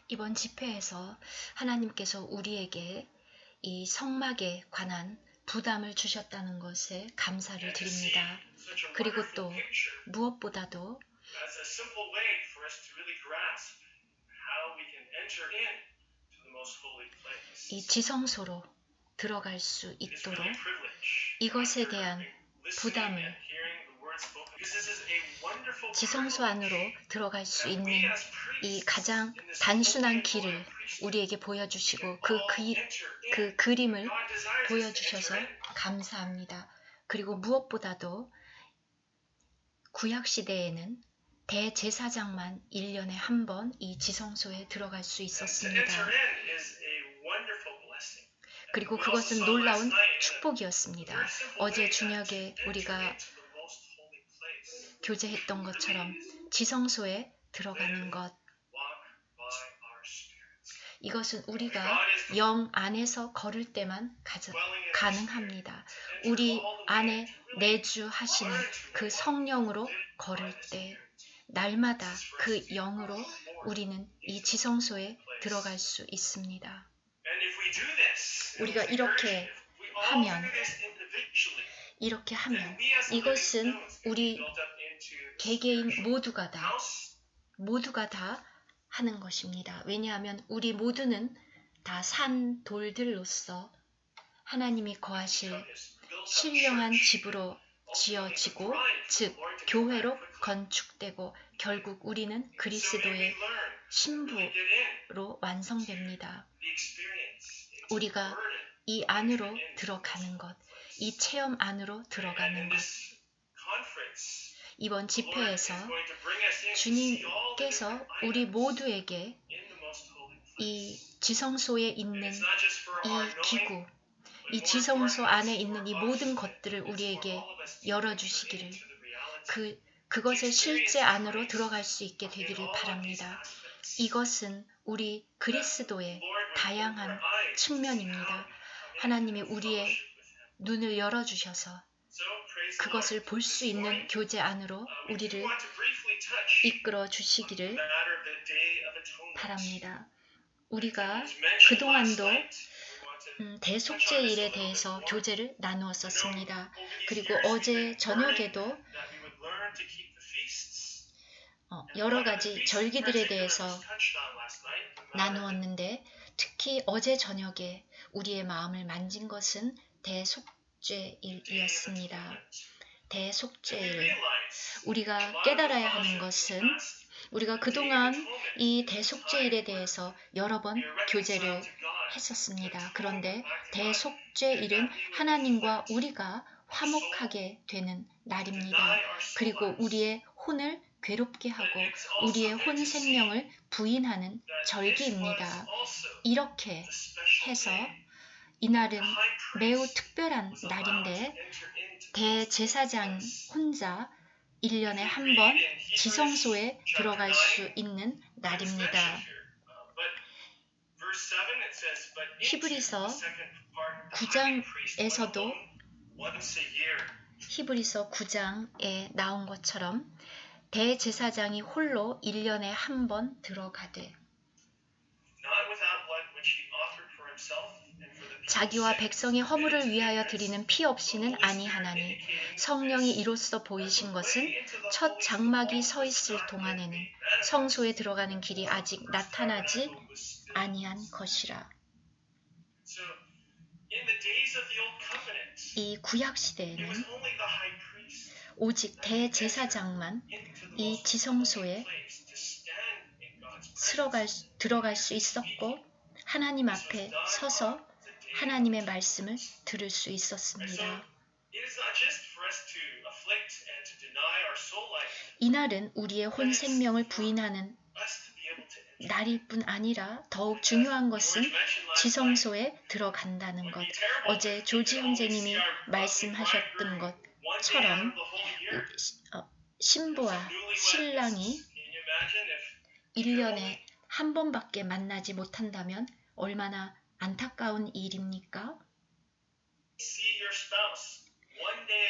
이번 집회에서 하나님께서 우리에게 이 성막에 관한 부담을 주셨다는 것에 감사를 드립니다. 그리고 또 무엇보다도 이 지성소로 들어갈 수 있도록 이것에 대한 부담을 지성소 안으로 들어갈 수 있는 이 가장 단순한 길을 우리에게 보여주시고 그 그림을 보여주셔서 감사합니다. 그리고 무엇보다도 구약시대에는 대제사장만 1년에 한 번 이 지성소에 들어갈 수 있었습니다. 그리고 그것은 놀라운 축복이었습니다. 어제 저녁에 우리가 교제했던 것처럼 지성소에 들어가는 것, 이것은 우리가 영 안에서 걸을 때만 가능합니다. 우리 안에 내주하시는 그 성령으로 걸을 때 날마다 그 영으로 우리는 이 지성소에 들어갈 수 있습니다. 우리가 이렇게 하면 이것은 우리 개개인 모두가 다 하는 것입니다. 왜냐하면 우리 모두는 다 산 돌들로서 하나님이 거하실 신령한 집으로 지어지고, 즉 교회로 건축되고 결국 우리는 그리스도의 신부로 완성됩니다. 우리가 이 안으로 들어가는 것, 이 체험 안으로 들어가는 것, 이번 집회에서 주님께서 우리 모두에게 이 지성소에 있는 이 기구, 이 지성소 안에 있는 이 모든 것들을 우리에게 열어주시기를, 그것을 실제 안으로 들어갈 수 있게 되기를 바랍니다. 이것은 우리 그리스도의 다양한 측면입니다. 하나님이 우리의 눈을 열어주셔서 그것을 볼 수 있는 교제 안으로 우리를 이끌어 주시기를 바랍니다. 우리가 그동안도 대속죄일에 대해서 교제를 나누었었습니다. 그리고 어제 저녁에도 여러 가지 절기들에 대해서 나누었는데, 특히 어제 저녁에 우리의 마음을 만진 것은 대속죄일이었습니다. 대속죄일. 우리가 깨달아야 하는 것은 우리가 그동안 이 대속죄일에 대해서 여러 번 교제를 했었습니다. 그런데 대속죄일은 하나님과 우리가 화목하게 되는 날입니다. 그리고 우리의 혼을 괴롭게 하고 우리의 혼 생명을 부인하는 절기입니다. 이렇게 해서 이날은 매우 특별한 날인데, 대제사장 혼자 1년에 한 번 지성소에 들어갈 수 있는 날입니다. 히브리서 9장에 나온 것처럼 대제사장이 홀로 1년에 한 번 들어가되 자기와 백성의 허물을 위하여 드리는 피 없이는 아니하나니, 성령이 이로써 보이신 것은 첫 장막이 서 있을 동안에는 성소에 들어가는 길이 아직 나타나지 아니한 것이라. 이 구약시대에는 오직 대제사장만 이 지성소에 들어갈 수 있었고, 하나님 앞에 서서 하나님의 말씀을 들을 수 있었습니다. 이날은 우리의 혼 생명을 부인하는 날일 뿐 아니라 더욱 중요한 것은 지성소에 들어간다는 것. 어제 조지 형제님이 말씀하셨던 것처럼 신부와 신랑이 1년에 한 번밖에 만나지 못한다면 얼마나 안타까운 일입니까?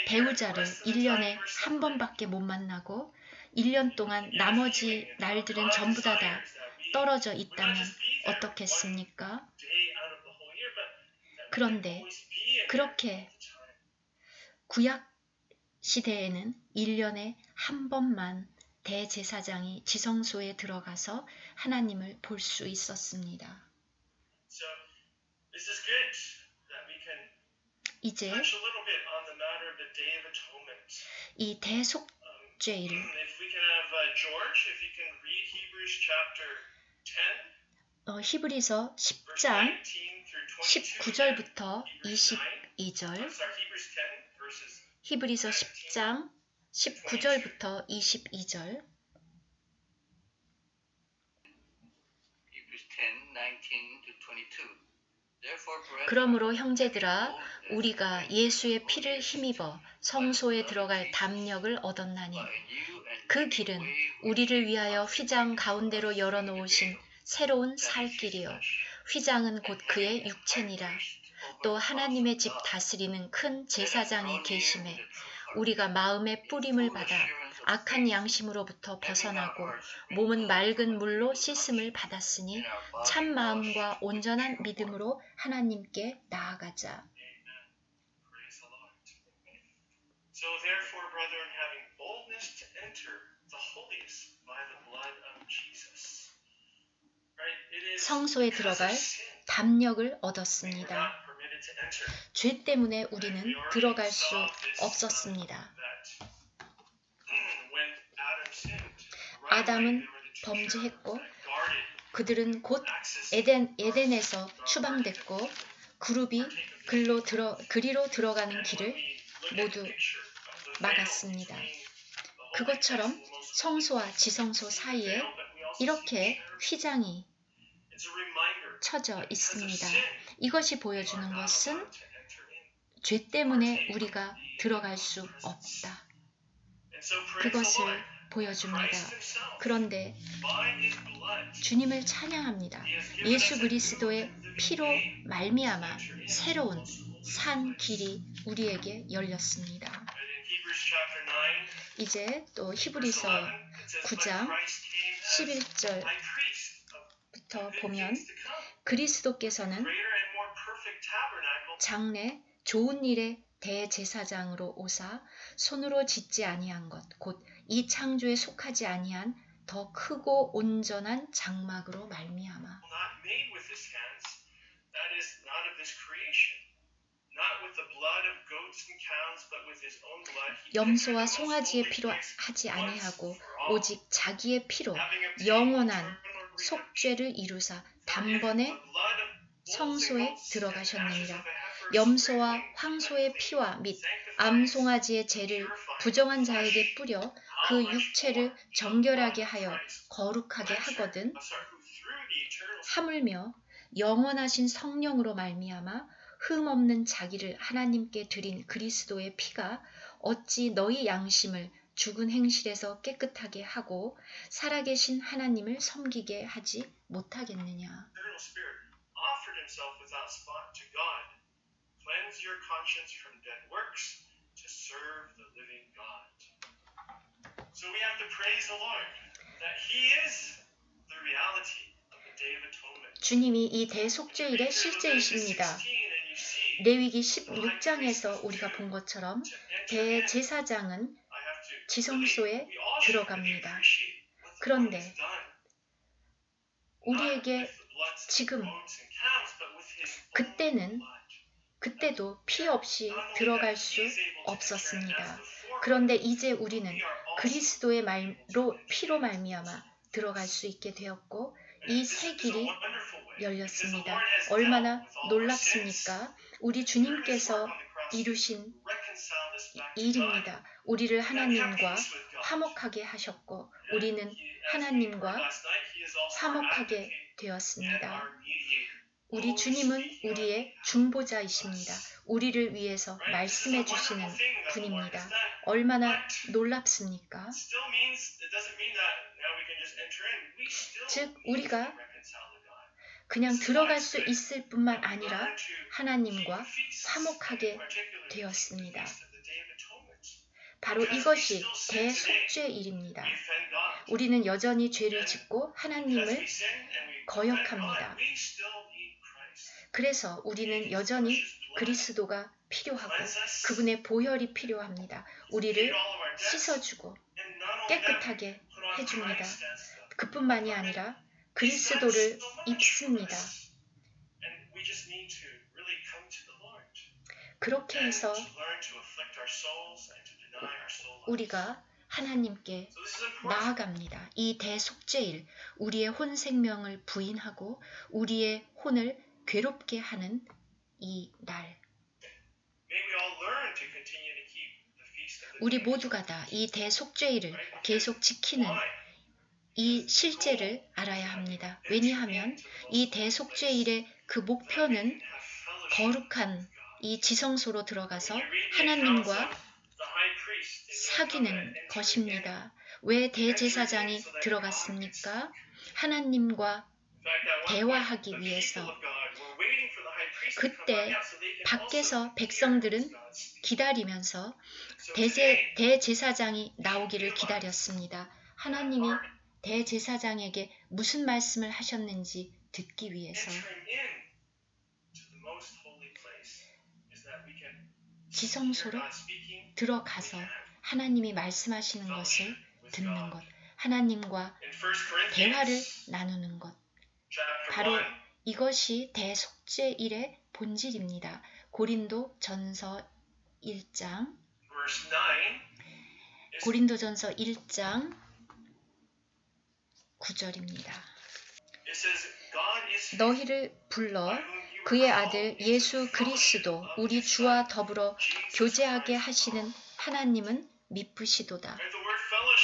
배우자를 1년에 한 번밖에 못 만나고 1년 동안 나머지 날들은 전부 다 떨어져 있다면 어떻겠습니까? 그런데 그렇게 구약 시대에는 1년에 한 번만 대제사장이 지성소에 들어가서 하나님을 볼 수 있었습니다. 이제 이 대속죄를 히브리서 10장 19절부터 22절 히브리서 10장 19절부터 22절 그러므로 형제들아 우리가 예수의 피를 힘입어 성소에 들어갈 담력을 얻었나니 그 길은 우리를 위하여 휘장 가운데로 열어놓으신 새로운 살 길이요 휘장은 곧 그의 육체니라 또 하나님의 집 다스리는 큰 제사장이 계심에 우리가 마음의 뿌림을 받아 악한 양심으로부터 벗어나고 몸은 맑은 물로 씻음을 받았으니 참 마음과 온전한 믿음으로 하나님께 나아가자. 성소에 들어갈 담력을 얻었습니다. 죄 때문에 우리는 들어갈 수 없었습니다. 아담은 범죄했고 그들은 곧 에덴에서 추방됐고 그룹이 그리로 들어가는 길을 모두 막았습니다. 그것처럼 성소와 지성소 사이에 이렇게 휘장이 쳐져 있습니다. 이것이 보여주는 것은 죄 때문에 우리가 들어갈 수 없다. 그것을 보여줍니다. 그런데 주님을 찬양합니다. 예수 그리스도의 피로 말미암아 새로운 산 길이 우리에게 열렸습니다. 이제 또 히브리서 9장 11절부터 보면 그리스도께서는 장래 좋은 일의 대제사장으로 오사 손으로 짓지 아니한 것 곧 이 창조에 속하지 아니한 더 크고 온전한 장막으로 말미암아 염소와 송아지의 피로 하지 아니하고 오직 자기의 피로 영원한 속죄를 이루사 단번에 성소에 들어가셨느니라. 염소와 황소의 피와 및 암송아지의 죄를 부정한 자에게 뿌려 그 육체를 정결하게 하여 거룩하게 하거든 하물며 영원하신 성령으로 말미암아 흠없는 자기를 하나님께 드린 그리스도의 피가 어찌 너희 양심을 죽은 행실에서 깨끗하게 하고 살아계신 하나님을 섬기게 하지 못하겠느냐. 주님이 이 대속죄일의 실제이십니다. 레위기 16장에서 우리가 본 것처럼 대제사장은 지성소에 들어갑니다. 그런데 우리에게 지금 그때도 피 없이 들어갈 수 없었습니다. 그런데 이제 우리는 그리스도의 피로 말미암아 들어갈 수 있게 되었고 이 새 길이 열렸습니다. 얼마나 놀랍습니까? 우리 주님께서 이루신 일입니다. 우리를 하나님과 화목하게 하셨고 우리는 하나님과 화목하게 되었습니다. 우리 주님은 우리의 중보자이십니다. 우리를 위해서 말씀해 주시는 분입니다. 얼마나 놀랍습니까? 즉 우리가 그냥 들어갈 수 있을 뿐만 아니라 하나님과 화목하게 되었습니다. 바로 이것이 대속죄일입니다. 우리는 여전히 죄를 짓고 하나님을 거역합니다. 그래서 우리는 여전히 그리스도가 필요하고 그분의 보혈이 필요합니다. 우리를 씻어주고 깨끗하게 해줍니다. 그뿐만이 아니라 그리스도를 입습니다. 그렇게 해서 우리가 하나님께 나아갑니다. 이 대속죄일, 우리의 혼 생명을 부인하고 우리의 혼을 괴롭게 하는 이 날. 우리 모두가 다 이 대속죄일을 계속 지키는 이 실제를 알아야 합니다. 왜냐하면 이 대속죄일의 그 목표는 거룩한 이 지성소로 들어가서 하나님과 사귀는 것입니다. 왜 대제사장이 들어갔습니까? 하나님과 대화하기 위해서. 그때 밖에서 백성들은 기다리면서 대제사장이 나오기를 기다렸습니다. 하나님이 대제사장에게 무슨 말씀을 하셨는지 듣기 위해서. 지성소로 들어가서 하나님이 말씀하시는 것을 듣는 것, 하나님과 대화를 나누는 것. 바로 이것이 대속죄일의 본질입니다. 고린도 전서 1장 9절입니다. 너희를 불러 그의 아들 예수 그리스도 우리 주와 더불어 교제하게 하시는 하나님은 미쁘시도다.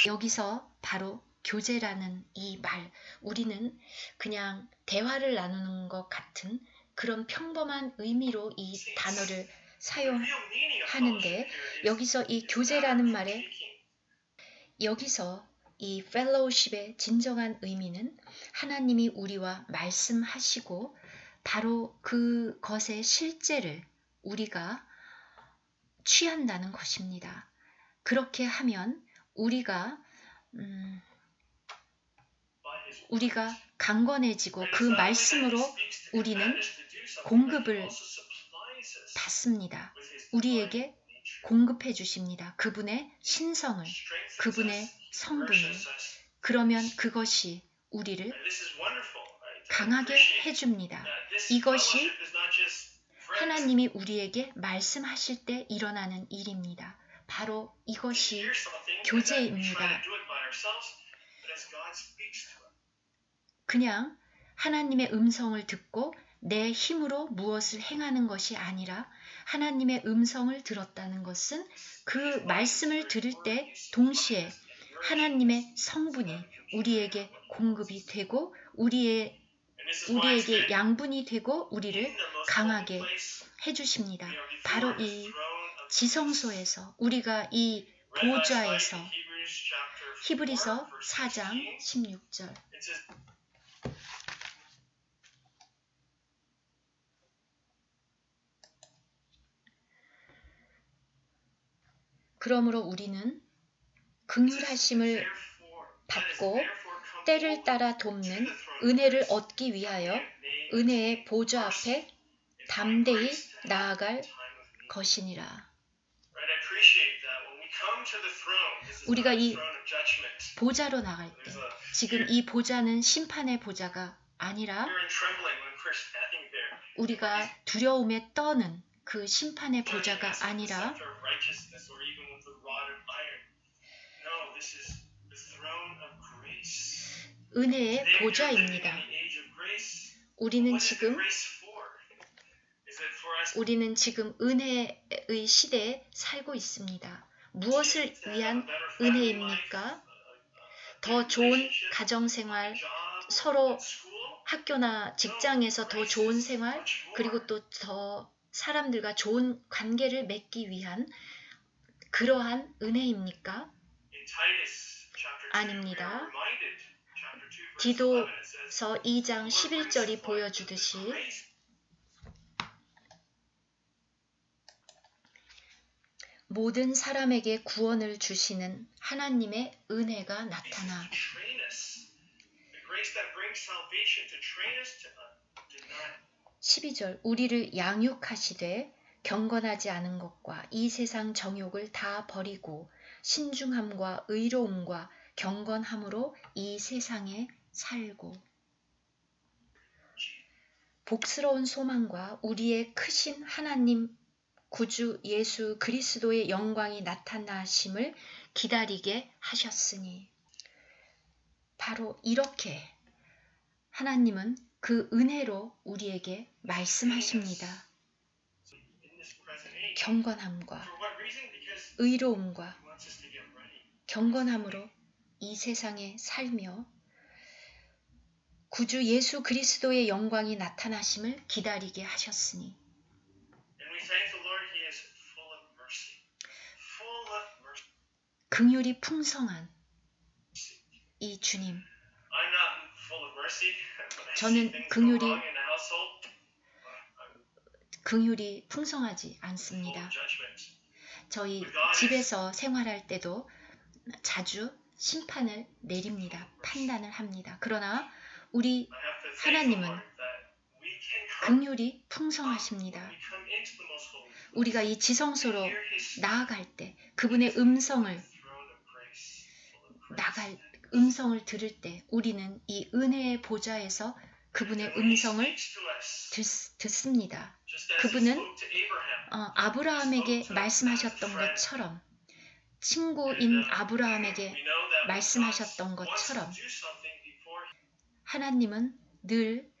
여기서 바로 교제라는 이 말, 우리는 그냥 대화를 나누는 것 같은 그런 평범한 의미로 이 단어를 사용하는데, 여기서 이 교제라는 말에, 여기서 이 fellowship의 진정한 의미는 하나님이 우리와 말씀하시고 바로 그것의 실제를 우리가 취한다는 것입니다. 그렇게 하면 우리가 강건해지고 그 말씀으로 우리는 공급을 받습니다. 우리에게 공급해 주십니다. 그분의 신성을, 그분의 성분을. 그러면 그것이 우리를 강하게 해줍니다. 이것이 하나님이 우리에게 말씀하실 때 일어나는 일입니다. 바로 이것이 교제입니다. 그냥 하나님의 음성을 듣고 내 힘으로 무엇을 행하는 것이 아니라 하나님의 음성을 들었다는 것은 그 말씀을 들을 때 동시에 하나님의 성분이 우리에게 공급이 되고 우리에게 양분이 되고 우리를 강하게 해주십니다. 바로 이 지성소에서, 우리가 이 보좌에서. 히브리서 4장 16절. 그러므로 우리는 긍휼하심을 받고 때를 따라 돕는 은혜를 얻기 위하여 은혜의 보좌 앞에 담대히 나아갈 것이니라. 우리가 이 보좌로 나갈 때, 지금 이 보좌는 심판의 보좌가 아니라 우리가 두려움에 떠는 그 심판의 보좌가 아니라 은혜의 보좌입니다. 우리는 지금 은혜의 시대에 살고 있습니다. 무엇을 위한 은혜입니까? 더 좋은 가정생활, 서로 학교나 직장에서 더 좋은 생활, 그리고 또 더 사람들과 좋은 관계를 맺기 위한 그러한 은혜입니까? 아닙니다. 디도서 2장 11절이 보여주듯이 모든 사람에게 구원을 주시는 하나님의 은혜가 나타나 12절 우리를 양육하시되 경건하지 않은 것과 이 세상 정욕을 다 버리고 신중함과 의로움과 경건함으로 이 세상에 살고 복스러운 소망과 우리의 크신 하나님 구주 예수 그리스도의 영광이 나타나심을 기다리게 하셨으니 바로 이렇게 하나님은 그 은혜로 우리에게 말씀하십니다. 경건함과 의로움과 경건함으로 이 세상에 살며 구주 예수 그리스도의 영광이 나타나심을 기다리게 하셨으니 긍휼이 풍성한 이 주님, 저는 긍휼이 풍성하지 않습니다. 저희 집에서 생활할 때도 자주 심판을 내립니다. 판단을 합니다. 그러나 우리 하나님은 긍휼이 풍성하십니다. 우리가 이 지성소로 나아갈 때 그분의 음성을 들을 때 우리는 이 은혜의 보좌에서 그분의 음성을 듣습니다. 그분은 아브라함에게 말씀하셨던 것처럼 친구인 아브라함에게 말씀하셨던 것처럼 하나님은 늘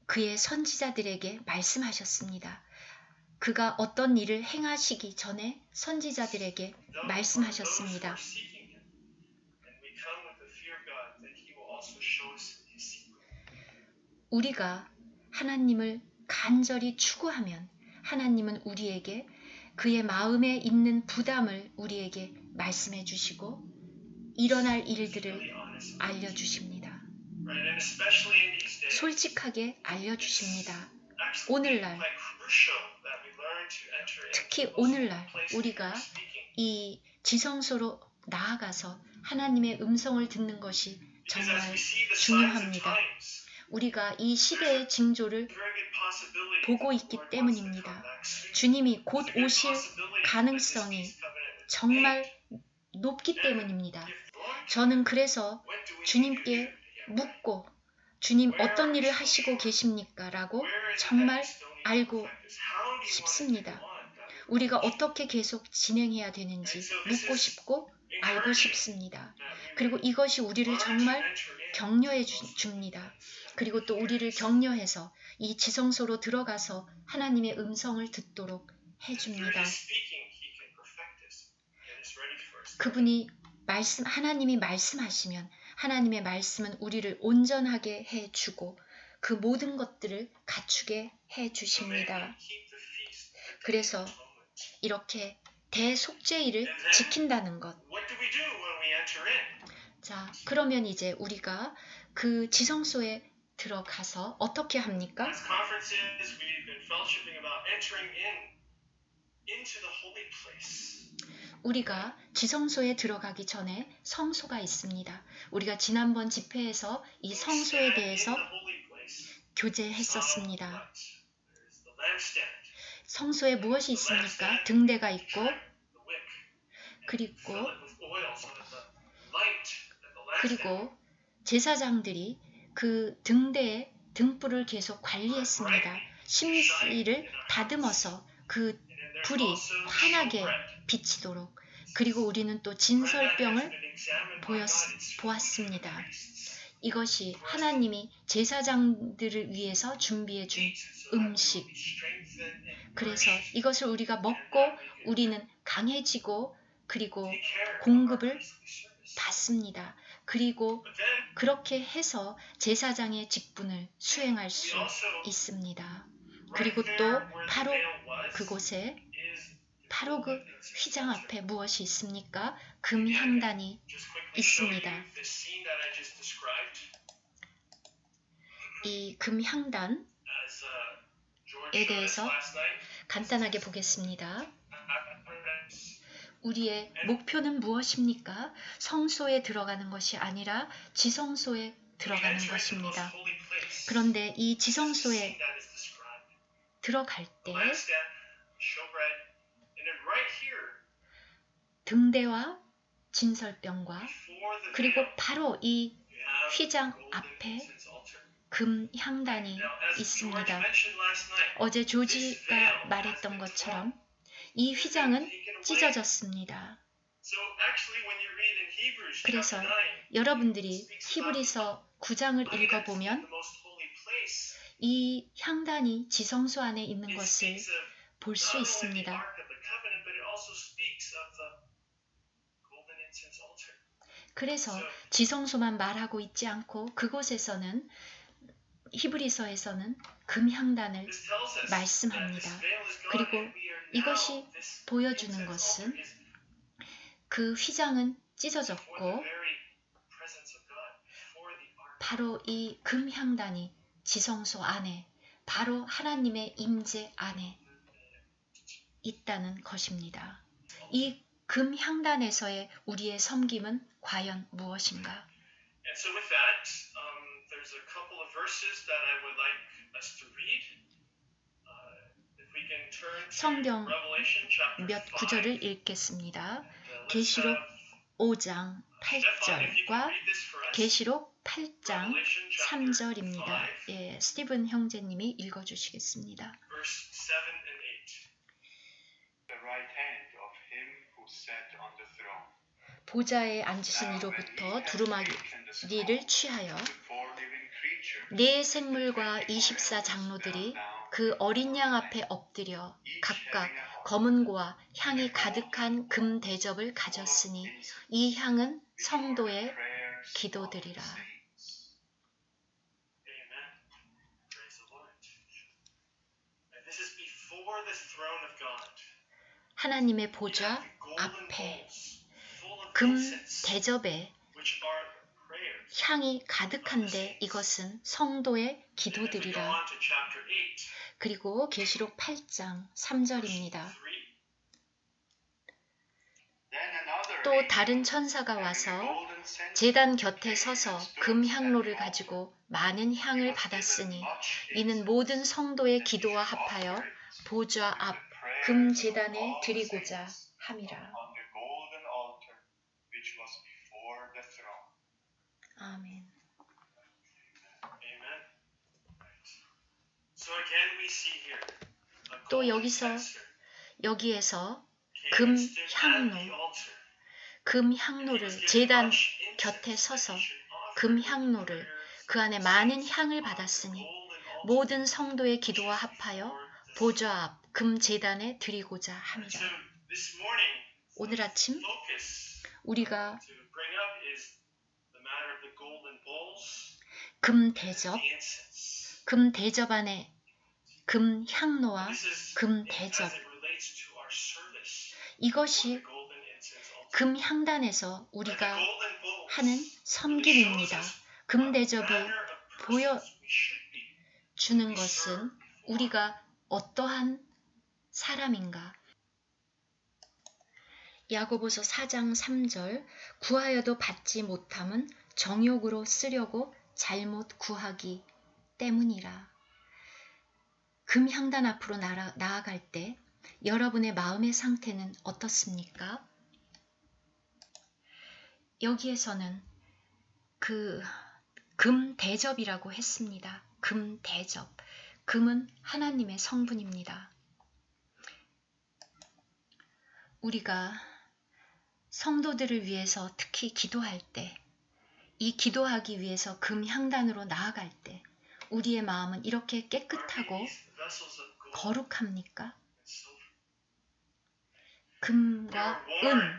그의 선지자들에게 말씀하셨습니다. 그가 어떤 일을 행하시기 전에 선지자들에게 말씀하셨습니다. 우리가 하나님을 간절히 추구하면 하나님은 우리에게 그의 마음에 있는 부담을 우리에게 말씀해 주시고 일어날 일들을 알려주십니다. 솔직하게 알려주십니다. 오늘날, 특히 오늘날 우리가 이 지성소로 나아가서 하나님의 음성을 듣는 것이 정말 중요합니다. 우리가 이 시대의 징조를 보고 있기 때문입니다. 주님이 곧 오실 가능성이 정말 높기 때문입니다. 저는 그래서 주님께 묻고 주님 어떤 일을 하시고 계십니까? 라고 정말 알고 싶습니다. 우리가 어떻게 계속 진행해야 되는지 묻고 싶고 알고 싶습니다. 그리고 이것이 우리를 정말 격려해 줍니다. 그리고 또 우리를 격려해서 이 지성소로 들어가서 하나님의 음성을 듣도록 해줍니다. 하나님이 말씀하시면 하나님의 말씀은 우리를 온전하게 해주고 그 모든 것들을 갖추게 해주십니다. 그래서 이렇게 대속죄일을 지킨다는 것. 자, 그러면 이제 우리가 그 지성소에 들어가서 어떻게 합니까? 우리가 지성소에 들어가기 전에 성소가 있습니다. 우리가 지난번 집회에서 이 성소에 대해서 교제했었습니다. 성소에 무엇이 있습니까? 등대가 있고 그리고 제사장들이 그 등대에 등불을 계속 관리했습니다. 심지를 다듬어서 그 불이 환하게 비치도록. 그리고 우리는 또 진설병을 보았습니다. 이것이 하나님이 제사장들을 위해서 준비해 준 음식. 그래서 이것을 우리가 먹고 우리는 강해지고 그리고 공급을 받습니다. 그리고 그렇게 해서 제사장의 직분을 수행할 수 있습니다. 그리고 또 바로 그곳에 바로 그 휘장 앞에 무엇이 있습니까? 금향단이 있습니다. 이 금향단에 대해서 간단하게 보겠습니다. 우리의 목표는 무엇입니까? 성소에 들어가는 것이 아니라 지성소에 들어가는 것입니다. 그런데 이 지성소에 들어갈 때 등대와 진설병과 그리고 바로 이 휘장 앞에 금 향단이 있습니다. 어제 조지가 말했던 것처럼 이 휘장은 찢어졌습니다. 그래서 여러분들이 히브리서 9장을 읽어보면 이 향단이 지성소 안에 있는 것을 볼 수 있습니다. 그래서 지성소만 말하고 있지 않고 그곳에서는 히브리서에서는 금향단을 말씀합니다. 그리고 이것이 보여주는 것은 그 휘장은 찢어졌고 바로 이 금향단이 지성소 안에 바로 하나님의 임재 안에 있다는 것입니다. 이 금향단에서의 우리의 섬김은 과연 무엇인가? There's a couple of verses that I would like us to read. If we can turn to 성경 Revelation chapter 몇 5. 구절을 읽겠습니다. 계시록 5장 8절과 계시록 8장 3절입니다. 예, 스티븐 형제님이 읽어주시겠습니다. Verse 7 and 8. The right hand of him who sat on the throne. 보좌에 앉으신 이로부터 두루마리를 취하여 네 생물과 24장로들이 그 어린 양 앞에 엎드려 각각 검은고와 향이 가득한 금 대접을 가졌으니 이 향은 성도의 기도들이라. 하나님의 보좌 앞에 금 대접에 향이 가득한데 이것은 성도의 기도들이라. 그리고 계시록 8장 3절입니다. 또 다른 천사가 와서 제단 곁에 서서 금향로를 가지고 많은 향을 받았으니 이는 모든 성도의 기도와 합하여 보좌 앞 금제단에 드리고자 함이라. 아멘. 또 여기에서 금향로를 제단 곁에 서서 금향로를 그 안에 많은 향을 받았으니 모든 성도의 기도와 합하여 보좌 앞 금제단에 드리고자 함이라. 오늘 아침 우리가 금 대접 안에 금 향로와 금 대접 이것이 금 향단에서 우리가 하는 섬김입니다. 금 대접이 보여주는 것은 우리가 어떠한 사람인가? 야고보서 4장 3절 구하여도 받지 못함은 정욕으로 쓰려고 잘못 구하기 때문이라. 금향단 앞으로 나아갈 때 여러분의 마음의 상태는 어떻습니까? 여기에서는 그 금 대접이라고 했습니다. 금 대접. 금은 하나님의 성분입니다. 우리가 성도들을 위해서 특히 기도할 때, 이 기도하기 위해서 금향단으로 나아갈 때 우리의 마음은 이렇게 깨끗하고 거룩합니까? 금과 은,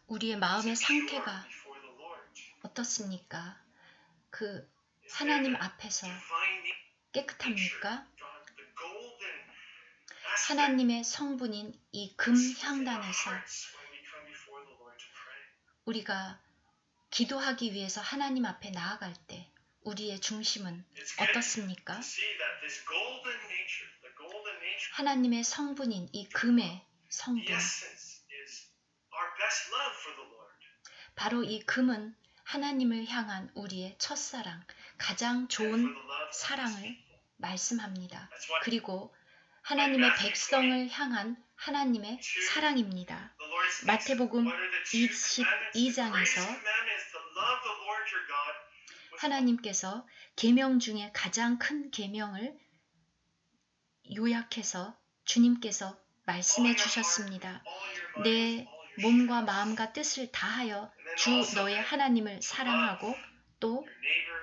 우리의 마음의 상태가 어떻습니까? 그 하나님 앞에서 깨끗합니까? 하나님의 성분인 이 금향단에서 우리가 기도하기 위해서 하나님 앞에 나아갈 때 우리의 중심은 어떻습니까? 하나님의 성분인 이 금의 성분. The essence is our best love for the Lord. 바로 이 금은 하나님을 향한 우리의 첫사랑, 가장 And 좋은 for the love of His 사랑을 people. 말씀합니다. That's why 그리고 하나님의 백성을 향한 하나님의 사랑입니다. the Lord speaks of 마태복음 what are the two commandments. The 22장에서 greatest commandment is to love the Lord your God with 하나님께서 계명 중에 가장 큰 계명을 요약해서 주님께서 말씀해 주셨습니다. 내 몸과 마음과 뜻을 다하여 주 너의 하나님을 사랑하고 또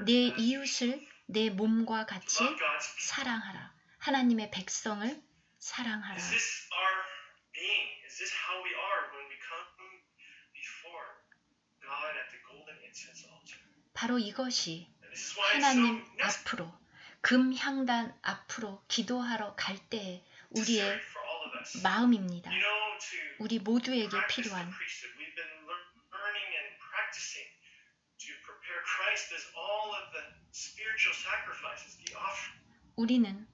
내 이웃을 내 몸과 같이 love God's people. 사랑하라. 하나님의 백성을 사랑하라. Is this our being? Is this how we are when we come before God at the golden incense altar? 바로 이것이 And this is why it's so 하나님 necessary 앞으로 금향단 앞으로 기도하러 갈 때의 우리의 for all of us. 마음입니다. You know, to 우리 모두에게 practice the 필요한 priesthood, we've been learning and practicing to prepare Christ as all of the spiritual sacrifices, the offering. 우리는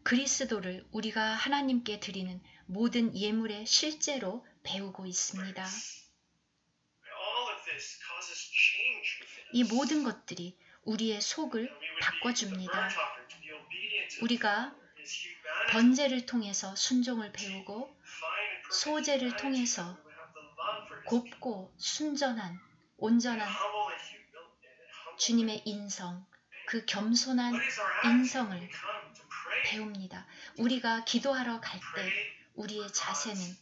그리스도를 우리가 하나님께 드리는 모든 예물에 실제로 배우고 있습니다. All of this causes change within us. 이 모든 것들이 우리의 속을 And we would be 바꿔줍니다. the burnt offering, to be obedient to 우리가 the Father, His humanity, 번제를 통해서 순종을 배우고 fine and perfect 소제를 humanity, 통해서 we would have the love for His 곱고 순전한 온전한 humble and humble 주님의 인성, 그 겸손한 What is our attitude when 인성을 we come to pray? 배웁니다. 우리가 기도하러 갈 때 Pray 우리의 자세는 to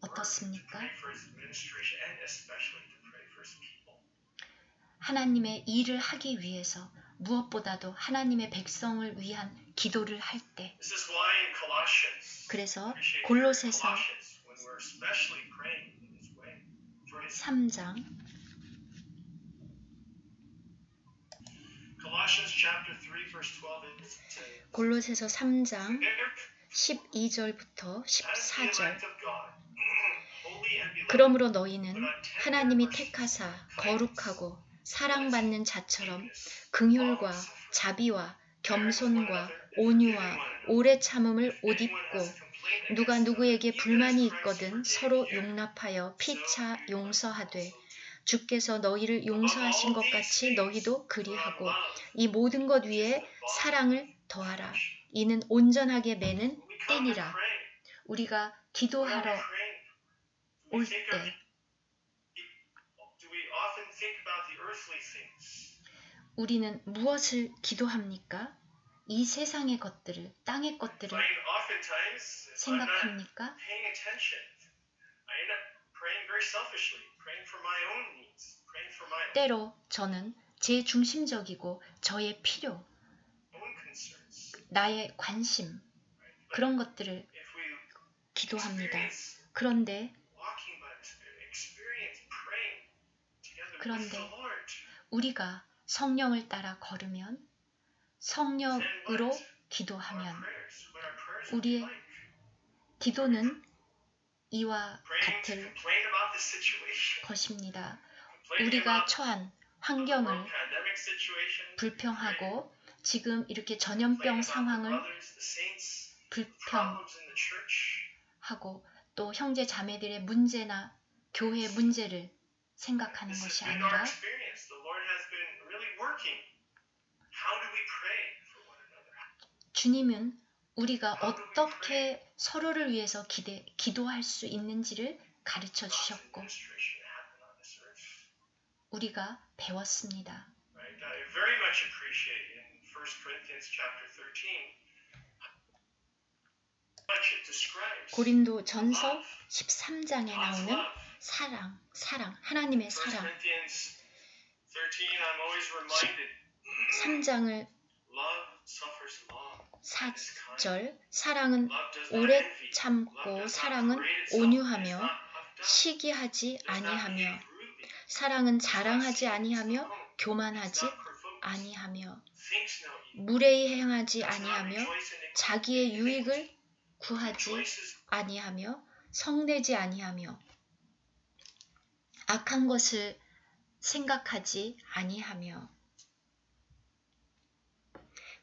어떻습니까? pray for His administration and especially to pray for His people. 하나님의 일을 하기 위해서 무엇보다도 하나님의 백성을 위한 기도를 할 때, This is why in Colossians, 그래서 appreciate 골로새서 Colossians, when we're especially praying in this way for His 3장 Colossians chapter 3 verse 12 it says, 골로새서 3장 "Therefore, 12절부터 as the 14절 elect of God, holy and beloved, 그러므로 너희는 하나님이 택하사 거룩하고 사랑받는 자처럼 긍휼과 자비와 겸손과 온유와 오래 참음을 옷 입고 누가 누구에게 불만이 있거든 서로 용납하여 피차 용서하되 주께서 너희를 용서하신 것 같이 너희도 그리하고 이 모든 것 위에 사랑을 더하라. 이는 온전하게 매는 띠니라. 우리가 기도하러 올 때 do we often think about the earthly things? 우리는 무엇을 기도합니까? 이 세상의 것들을, 땅의 것들을 I mean, oftentimes, if I'm not 생각합니까? paying attention, I end up praying very selfishly, praying for my own needs, praying for my 때로 저는 제 중심적이고 저의 필요, own concerns. 나의 관심, 그런 것들을 If we 기도합니다. experience 그런데 walking by the Spirit, experience praying together with 그런데 the Lord, 우리가 성령을 따라 걸으면 성령으로 our 기도하면 prayers, what our prayers will be 우리의 like. 기도는 이와 Praying to 같을 complain about the situation, 것입니다. complaining 우리가 about 처한 the 환경을 world pandemic situation, 불평하고 지금 이렇게 complaining 전염병 about the 상황을 brothers, the saints, 불평하고 problems in the church. 또 형제 자매들의 문제나 교회 문제를 생각하는 This 것이 has been our 아니라 experience. The Lord has been really working. How do we pray for one another? 주님은 우리가 어떻게 서로를 위해서 기도할 수 있는지를 가르쳐 주셨고 Administration to happen on this earth. 우리가 배웠습니다. Right? I very much appreciate in 1 Corinthians chapter 13 how much it describes 고린도 전서 13장에 God's 나오는 love. 사랑, 하나님의 1 사랑. Corinthians 13 I'm always reminded 3장을 love suffers long. 4절 사랑은 Love does not 오래 envy. Love 참고 does not 사랑은 parade itself. It is 온유하며 not puffed up. 시기하지 It does not 아니하며 behave rudely. 사랑은 자랑하지 It 아니하며 does not 교만하지 provoke. 아니하며 Thinks no evil. 무례히 행하지 Does not 아니하며 rejoice in iniquity. 자기의 유익을 구하지 Rejoices 아니하며 성내지 아니하며 악한 것을 생각하지 아니하며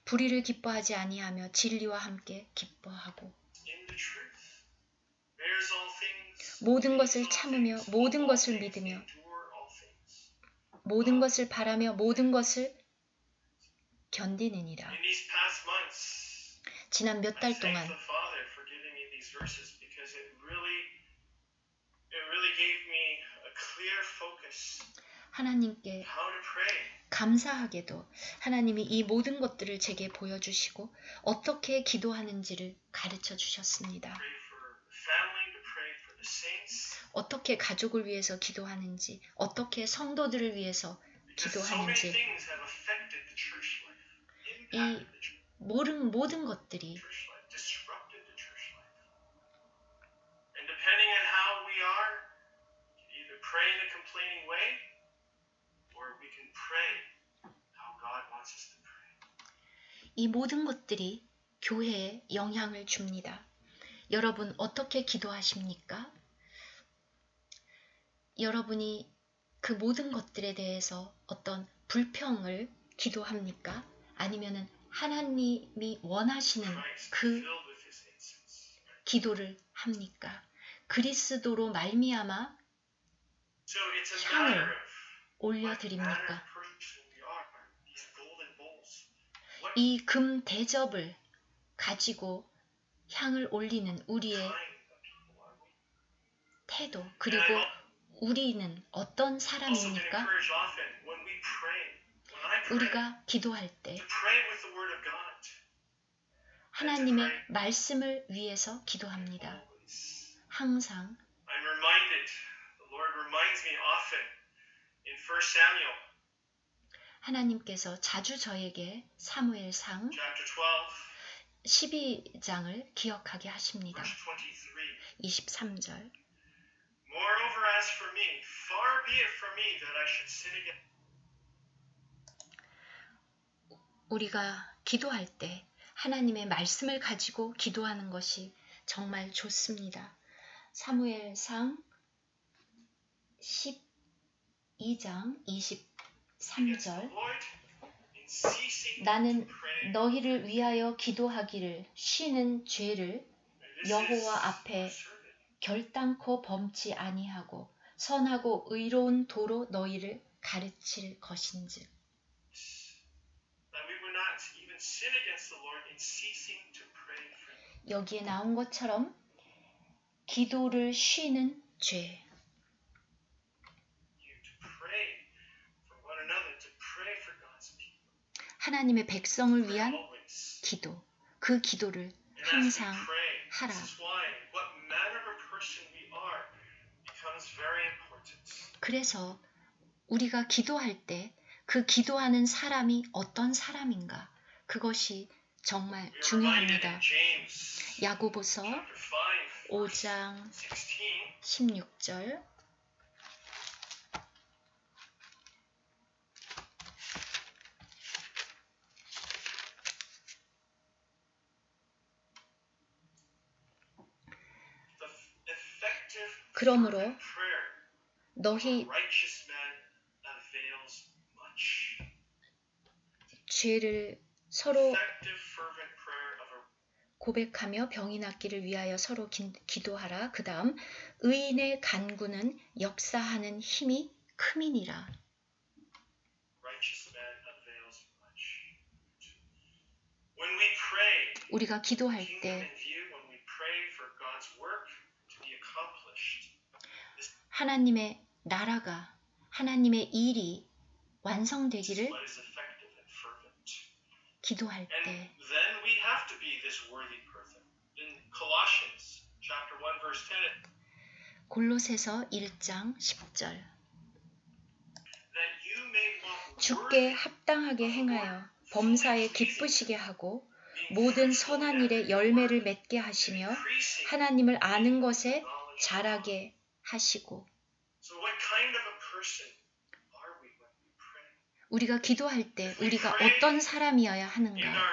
불의를 기뻐하지 아니하며 진리와 함께 기뻐하고 in the truth. Bears bears all things, 모든 believes 것을 all 참으며 things, 모든 hopes all 것을 things, 믿으며 endure all things. 모든 것을 바라며 모든 것을 견디느니라. In these past months, 지난 몇 I 달 thank 동안 the Father for giving me these verses because it really gave me a clear focus 하나님께 how to pray. 감사하게도 하나님이 이 모든 것들을 제게 보여주시고 어떻게 기도하는지를 가르쳐 주셨습니다. Pray for the family, to pray for the saints. 어떻게 가족을 위해서 기도하는지, 어떻게 성도들을 위해서 Because so many 기도하는지, things have affected the church life, 이 impacted the church 모든 것들이 life, disrupted the church life. And depending on how we are, we can either pray in a complaining way, or we can pray how God wants us to pray. 이 모든 것들이 교회에 영향을 줍니다. 여러분 어떻게 기도하십니까? 여러분이 그 모든 것들에 대해서 어떤 불평을 기도합니까? 아니면은 하나님이 원하시는 Christ 그 filled with his incense. 기도를 합니까? 그리스도로 말미암아 So it's a 향을 matter of what manner 올려드립니까? of person we are. These golden bowls. What 이 금 대접을 가지고 향을 올리는 우리의 kind of people are we? 태도 And I 그리고 우리는 어떤 also been 사람입니까? encouraged often when we pray, when I pray, 우리가 기도할 때 to pray with the word of God. 하나님의 말씀을 위해서 기도합니다. Always. 항상 I'm reminded, the Lord reminds me often in 1 Samuel 하나님께서 자주 저에게 사무엘상 chapter 12, 12장을 기억하게 하십니다. verse 23. 23절 Moreover, as for me, far be it from me that I should sin against. 우리가 기도할 때 하나님의 말씀을 가지고 기도하는 것이 정말 좋습니다. 사무엘상 12장 23절 나는 너희를 위하여 기도하기를 쉬는 죄를 여호와 앞에 결단코 범치 아니하고 선하고 의로운 도로 너희를 가르칠 것인즉. 여기에 나온 것처럼 기도를 쉬는 죄. 하나님의 백성을 위한 기도. 그 기도를 항상 하라. 그래서 우리가 기도할 때 그 기도하는 사람이 어떤 사람인가? 그것이 정말 중요합니다. 야고보서 5장 16절 그러므로 너희 죄를 서로 고백하며 병이 낫기를 위하여 서로 기도하라. 그 다음 의인의 간구는 역사하는 힘이 큼이니라. 우리가 기도할 때 하나님의 나라가 하나님의 일이 완성되기를 기도할 때 골로새서 1장 10절 주께 합당하게 행하여 범사에 기쁘시게 하고 모든 선한 일에 열매를 맺게 하시며 하나님을 아는 것에 자라게 하시고. 우리가 기도할 때 우리가 어떤 사람이어야 하는가?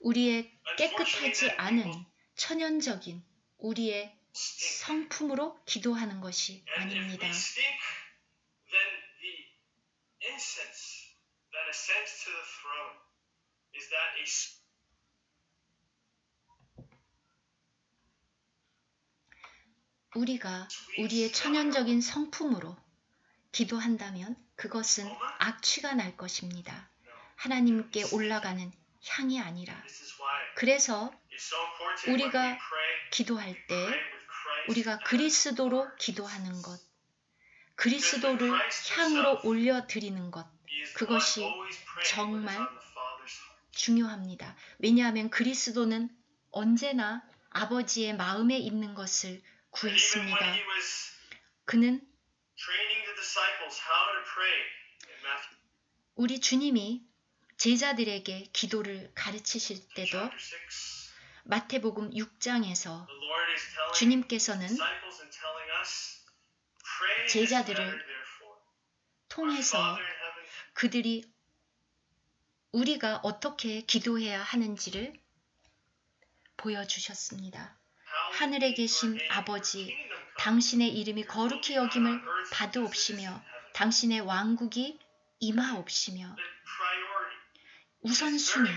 우리의 깨끗하지 않은 천연적인 우리의 성품으로 기도하는 것이 아닙니다. 우리가 우리의 천연적인 성품으로 기도한다면 그것은 악취가 날 것입니다. 하나님께 올라가는 향이 아니라. 그래서 우리가 기도할 때 우리가 그리스도로 기도하는 것, 그리스도를 향으로 올려드리는 것, 그것이 정말 중요합니다. 왜냐하면 그리스도는 언제나 아버지의 마음에 있는 것을 구했습니다. 그는 우리 주님이 제자들에게 기도를 가르치실 때도 마태복음 6장에서 주님께서는 제자들을 통해서 그들이 우리가 어떻게 기도해야 하는지를 보여주셨습니다. 하늘에 계신 아버지, 당신의 이름이 거룩히 여김을 받으옵시며 당신의 왕국이 임하옵시며 우선순위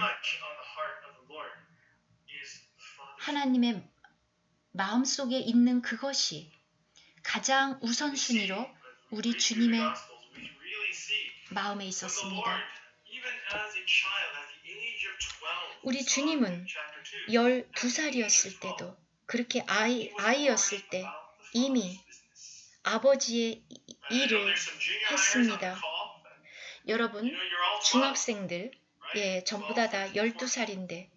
하나님의 마음속에 있는 그것이 가장 우선순위로 우리 주님의 마음에 있었습니다. 우리 주님은 12살이었을 때도 그렇게 아이였을 때 이미 아버지의 일을 했습니다. 여러분, 중학생들, 전부 다 12살인데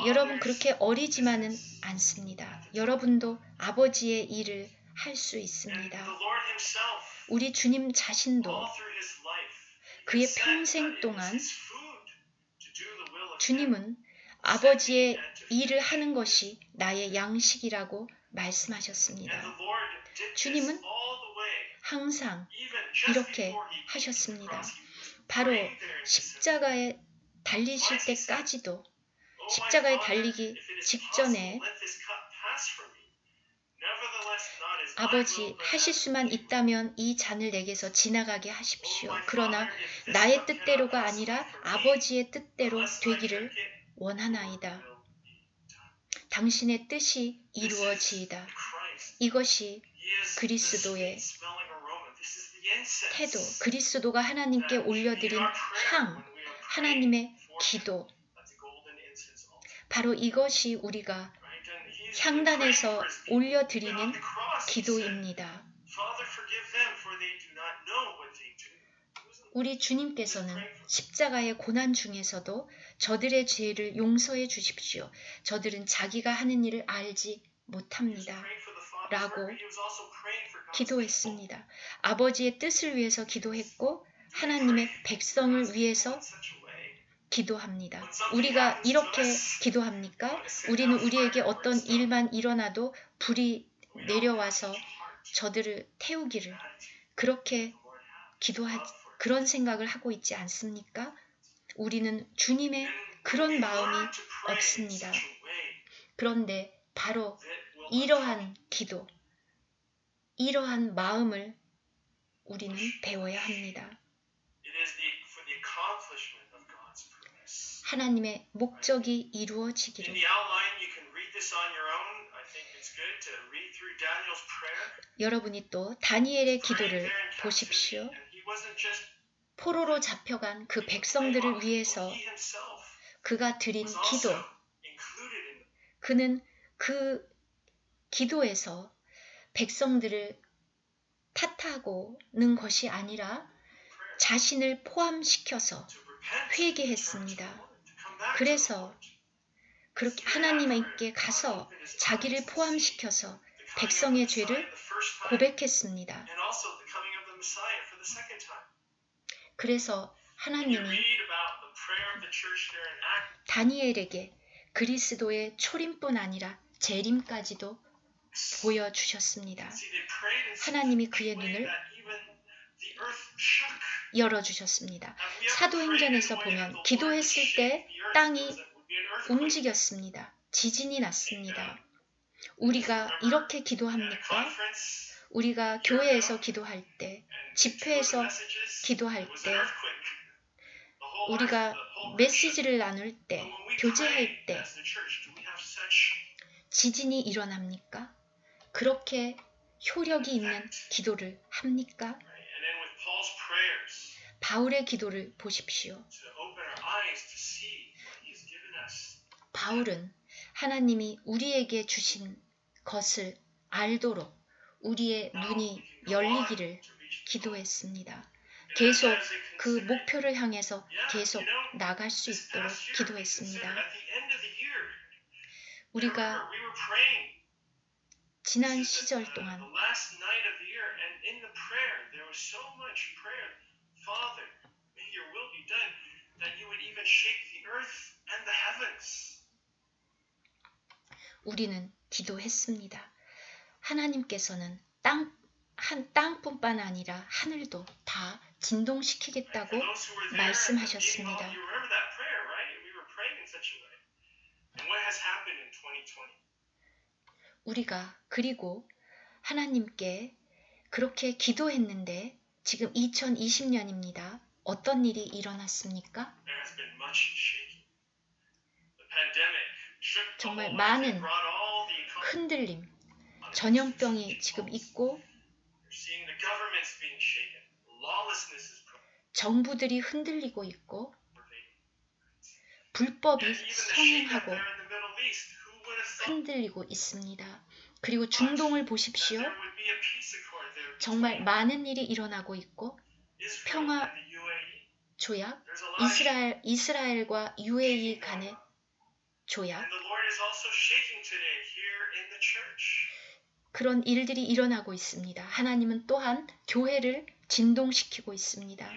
여러분 그렇게 어리지만은 않습니다. 여러분도 아버지의 일을 할 수 있습니다. 우리 주님 자신도 그의 평생 동안 주님은 아버지의 일을 하는 것이 나의 양식이라고 말씀하셨습니다. 주님은 항상 이렇게 하셨습니다. 바로 십자가에 달리실 때까지도 십자가에 달리기 직전에 아버지, 하실 수만 있다면 이 잔을 내게서 지나가게 하십시오. 그러나 나의 뜻대로가 아니라 아버지의 뜻대로 되기를 원하나이다. 당신의 뜻이 이루어지이다. 이것이 그리스도의 태도, 그리스도가 하나님께 올려드린 향, 하나님의 기도. 바로 이것이 우리가 향단에서 올려드리는 기도입니다. 우리 주님께서는 십자가의 고난 중에서도 저들의 죄를 용서해 주십시오. 저들은 자기가 하는 일을 알지 못합니다. 라고 기도했습니다. 아버지의 뜻을 위해서 기도했고 하나님의 백성을 위해서 기도합니다. 우리가 이렇게 기도합니까? 우리는 우리에게 어떤 일만 일어나도 불이 내려와서 저들을 태우기를 그렇게 그런 생각을 하고 있지 않습니까? 우리는 주님의 그런 마음이 없습니다. 그런데 바로 이러한 기도, 이러한 마음을 우리는 배워야 합니다. 하나님의 목적이 이루어지기를. 여러분이 또 다니엘의 기도를 보십시오. 포로로 잡혀간 그 백성들을 위해서 그가 드린 기도. 그는 그 기도에서 백성들을 탓하고는 것이 아니라 자신을 포함시켜서 회개했습니다. 그래서 그렇게 하나님께 가서 자기를 포함시켜서 백성의 죄를 고백했습니다. 그래서 하나님이 다니엘에게 그리스도의 초림뿐 아니라 재림까지도 보여주셨습니다. 하나님이 그의 눈을 열어주셨습니다. 사도행전에서 보면 기도했을 때 땅이 움직였습니다. 지진이 났습니다. 우리가 이렇게 기도합니까? 우리가 교회에서 기도할 때, 집회에서 기도할 때, 우리가 메시지를 나눌 때, 교제할 때 지진이 일어납니까? 그렇게 효력이 있는 기도를 합니까? Right? And then with Paul's prayers 바울의 기도를 보십시오. to open our eyes to see what he has given us. 바울은 하나님이 우리에게 주신 것을 알도록 우리의 눈이 열리기를 기도했습니다. 계속 그 목표를 향해서 계속 나갈 수 있도록 기도했습니다. 우리가 지난 시절 동안 우리는 기도했습니다. 하나님께서는 땅뿐만 아니라 하늘도 다 진동시키겠다고 말씀하셨습니다. 우리가 그리고 하나님께 그렇게 기도했는데 지금 2020년입니다. 어떤 일이 일어났습니까? 정말 많은 흔들림, 전염병이 지금 있고 정부들이 흔들리고 있고 불법이 성행하고 흔들리고 있습니다. 그리고 중동을 보십시오. 정말 많은 일이 일어나고 있고 평화 조약, 이스라엘과 UAE 간의 조약, 그런 일들이 일어나고 있습니다. 하나님은 또한 교회를 진동시키고 있습니다.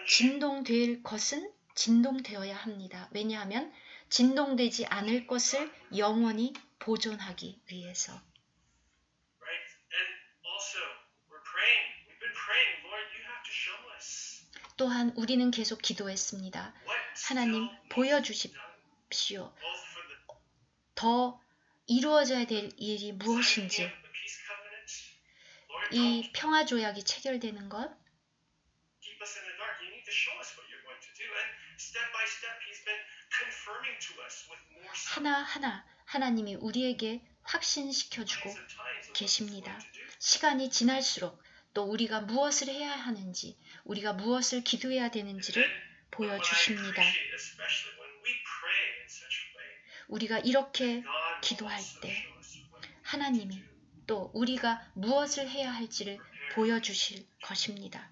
진동될 것은 진동되어야 합니다. 왜냐하면 진동되지 않을 것을 영원히 보존하기 위해서. 또한 우리는 계속 기도했습니다. 하나님 보여주십시오. 더 이루어져야 될 일이 무엇인지, 이 평화조약이 체결되는 것, 하나하나 하나님이 우리에게 확신시켜주고 계십니다. 시간이 지날수록 또 우리가 무엇을 해야 하는지, 우리가 무엇을 기도해야 되는지를 보여주십니다. 우리가 이렇게 기도할 때 하나님이 또 우리가 무엇을 해야 할지를 보여주실 것입니다.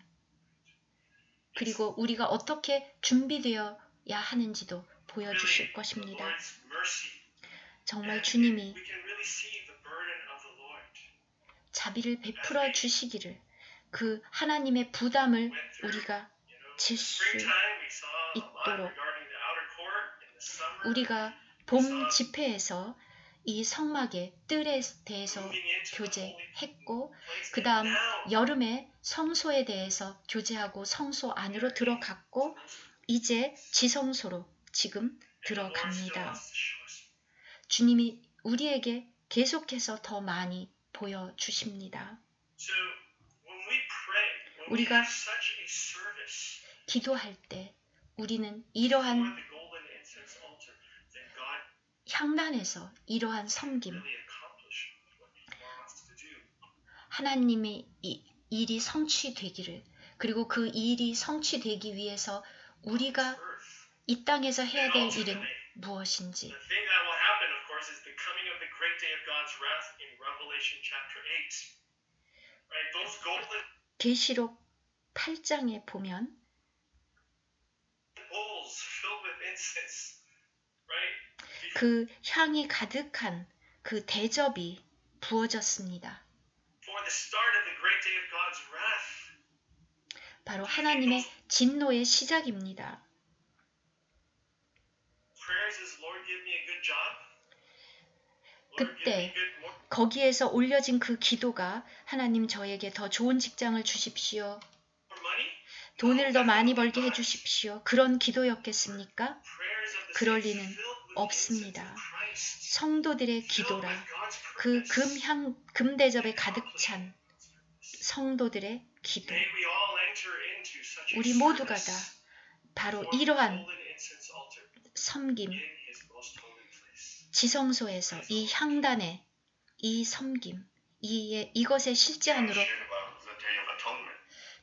그리고 우리가 어떻게 준비되어야 하는지도 보여주실 것입니다. 정말 주님이 자비를 베풀어 주시기를, 그 하나님의 부담을 우리가 질 수 있도록, 우리가 봄 집회에서 이 성막의 뜰에 대해서 교제했고, 그 다음 여름에 성소에 대해서 교제하고 성소 안으로 들어갔고, 이제 지성소로 지금 들어갑니다. 주님이 우리에게 계속해서 더 많이 보여주십니다. 우리가 기도할 때 우리는 이러한 향단에서 이러한 섬김, 하나님의 일이 성취되기를, 그리고 그 일이 성취되기 위해서 우리가 이 땅에서 해야 될 일은 무엇인지, 계시록 8장에 보면 그 향이 가득한 그 대접이 부어졌습니다. 바로 하나님의 진노의 시작입니다. 그때 거기에서 올려진 그 기도가, 하나님 저에게 더 좋은 직장을 주십시오, 돈을 더 많이 벌게 해주십시오, 그런 기도였겠습니까? 그럴 리는 없습니다. 성도들의 기도라, 그 금대접에 가득 찬 성도들의 기도, 우리 모두가 다 바로 이러한 섬김, in his most holy place. 지성소에서 이 향단의 이 섬김, 이것의 실제 안으로 Shared about the Day of Atonement.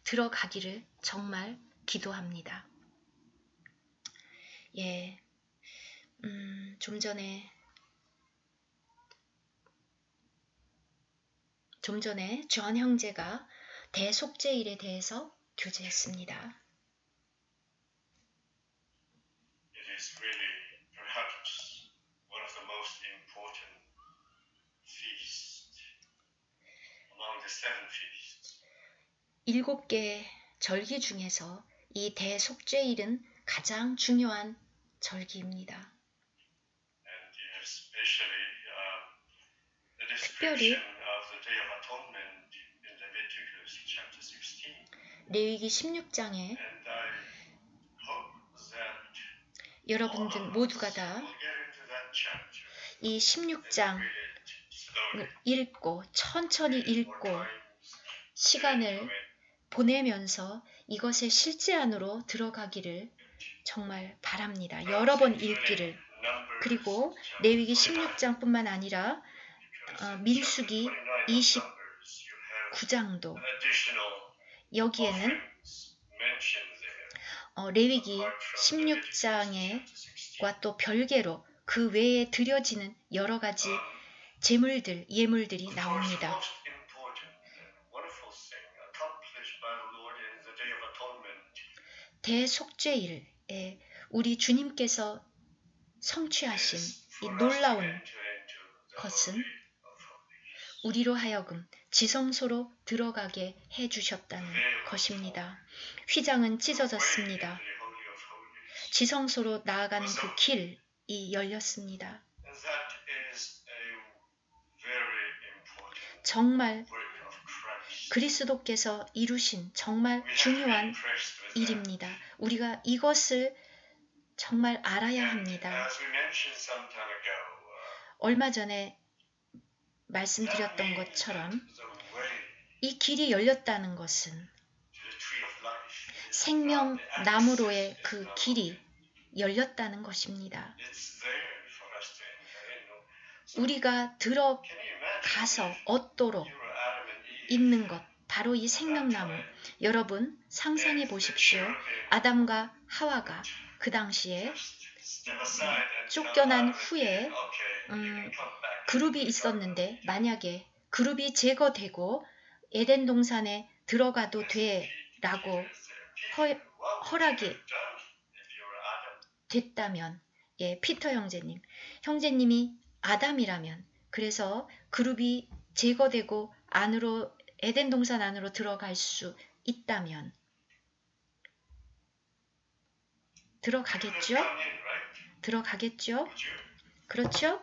들어가기를 정말 기도합니다. 예, 좀 전에 존 형제가 대속죄일에 대해서 교제했습니다. It is really perhaps one of the most important feasts among the seven feasts. 7개의 절기 중에서 이 대속죄일은 가장 중요한 절기입니다. And especially the 특별히 description of the Day of Atonement in Leviticus chapter 16. 레위기 16장에 And I hope that 여러분들 모두가 다 we'll get into that chapter 이 16장을 read it slowly. 읽고 천천히 읽고 More times 시간을 보내면서 이것의 실제 안으로 들어가기를 정말 바랍니다. 여러 번 읽기를. 그리고 레위기 16장뿐만 아니라 민수기 29장도 여기에는 레위기 16장과 또 별개로 그 외에 드려지는 여러 가지 제물들, 예물들이 나옵니다. 대속죄일에 우리 주님께서 성취하신 이 놀라운 것은 우리로 하여금 지성소로 들어가게 해주셨다는 것입니다. 휘장은 찢어졌습니다. 지성소로 나아가는 그 길이 열렸습니다. 정말 그리스도께서 이루신 정말 중요한 일입니다. 우리가 이것을 정말 알아야 합니다. 얼마 전에 말씀드렸던 것처럼 이 길이 열렸다는 것은 생명나무로의 그 길이 열렸다는 것입니다. 우리가 들어가서 얻도록 있는 것, 바로 이 생명나무. 여러분 상상해 보십시오. 아담과 하와가 그 당시에 쫓겨난 후에 그룹이 있었는데 만약에 그룹이 제거되고 에덴 동산에 들어가도 돼라고 허락이 됐다면, 피터 형제님이 아담이라면, 그래서 그룹이 제거되고 안으로 에덴 동산 안으로 들어갈 수 있다면 들어가겠죠? 그렇죠?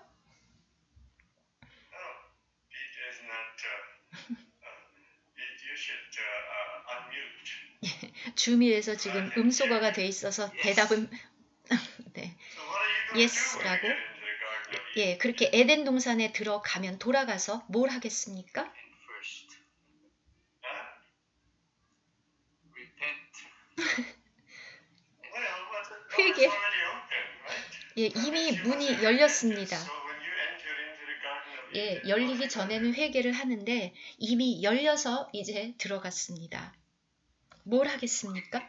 줌이에서 지금 음소거가 돼 있어서 대답은 네. yes라고. 그렇게 에덴 동산에 들어가면 돌아가서 뭘 하겠습니까? 회개. 이미 문이 열렸습니다. 열리기 전에는 회개를 하는데 이미 열려서 이제 들어갔습니다. 뭘 하겠습니까?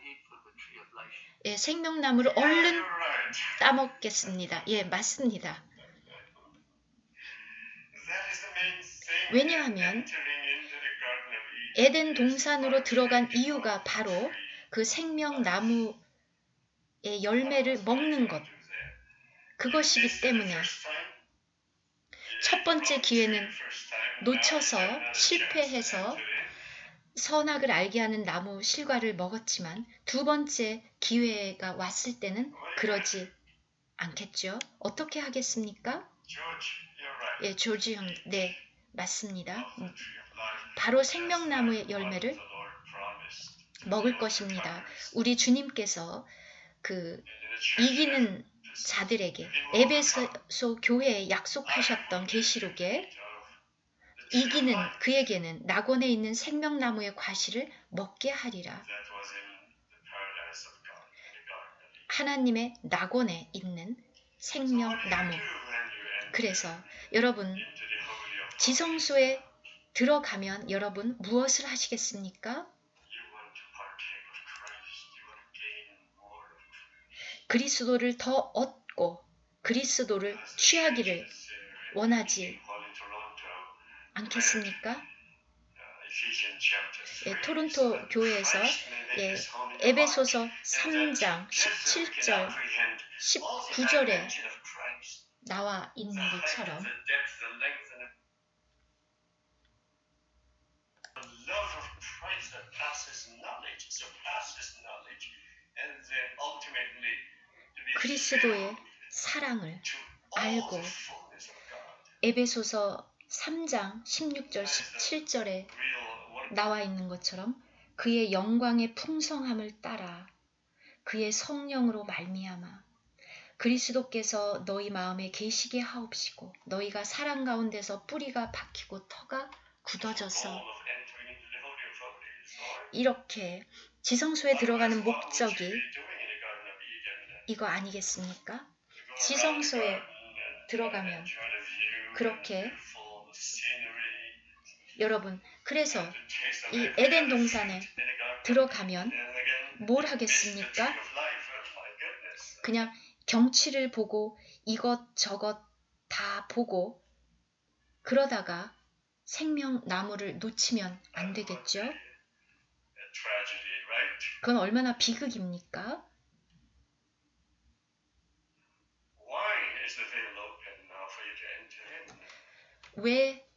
생명나무를 얼른 따먹겠습니다. 맞습니다. 왜냐하면 에덴 동산으로 들어간 이유가 바로 그 생명나무의 열매를 먹는 것, 그것이기 때문에 첫 번째 기회는 놓쳐서 실패해서 선악을 알게 하는 나무 실과를 먹었지만 두 번째 기회가 왔을 때는 그러지 않겠죠. 어떻게 하겠습니까? 조지 형, 네, 맞습니다. 바로 생명나무의 열매를 먹을 것입니다. 우리 주님께서 그 이기는 자들에게 에베소 교회에 약속하셨던 계시록에 이기는 그에게는 낙원에 있는 생명나무의 과실을 먹게 하리라 하나님의 낙원에 있는 생명나무. 그래서 여러분 지성소에 들어가면 여러분 무엇을 하시겠습니까? 그리스도를 더 얻고 그리스도를 취하기를 원하지 않겠습니까? 토론토 교회에서 에베소서 3장 17절 19절에 나와 있는 것처럼 그리스도의 사랑을 알고 에베소서 3장 16절 17절에 나와 있는 것처럼 그의 영광의 풍성함을 따라 그의 성령으로 말미암아 그리스도께서 너희 마음에 계시게 하옵시고 너희가 사랑 가운데서 뿌리가 박히고 터가 굳어져서 이렇게 지성소에 들어가는 목적이 이거 아니겠습니까? 지성소에 들어가면 그렇게 여러분 그래서 이 에덴 동산에 들어가면 뭘 하겠습니까? 그냥 경치를 보고 이것저것 다 보고 그러다가 생명나무를 놓치면 안 되겠죠? 그건 얼마나 비극입니까? 왜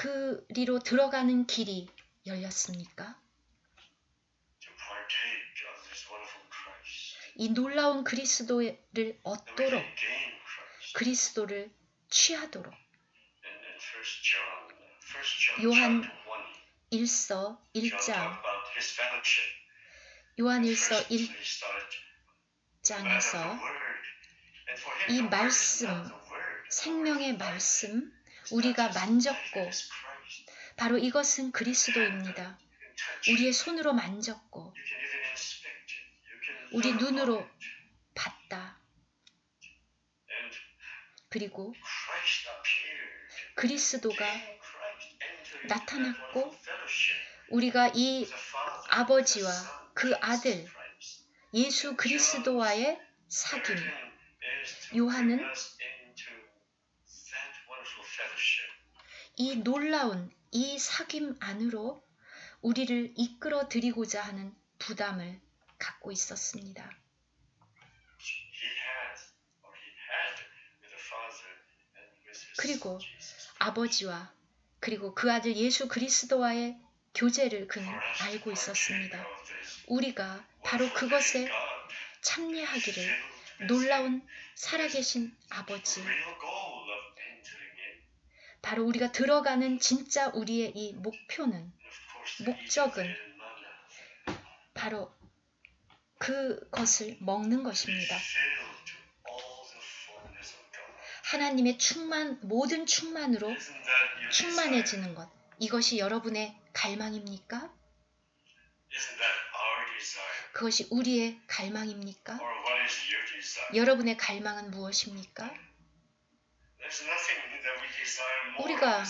그리로 들어가는 길이 열렸습니까? 이 놀라운 그리스도를 얻도록 그리스도를 취하도록 요한 1서 1장 요한 1서 1장에서 이 말씀 생명의 말씀 우리가 만졌고 바로 이것은 그리스도입니다. 우리의 손으로 만졌고 우리 눈으로 봤다. 그리고 그리스도가 나타났고 우리가 이 아버지와 그 아들 예수 그리스도와의 사귐 요한은 이 놀라운 이 사귐 안으로 우리를 이끌어 드리고자 하는 부담을 갖고 있었습니다. 그리고 아버지와 그리고 그 아들 예수 그리스도와의 교제를 그는 알고 있었습니다. 우리가 바로 그것에 참여하기를 놀라운 살아계신 아버지 바로 우리가 들어가는 진짜 우리의 이 목적은 바로 그것을 먹는 것입니다. 하나님의 모든 충만으로 충만해지는 것. 이것이 여러분의 갈망입니까? 그것이 우리의 갈망입니까? 여러분의 갈망은 무엇입니까? 우리가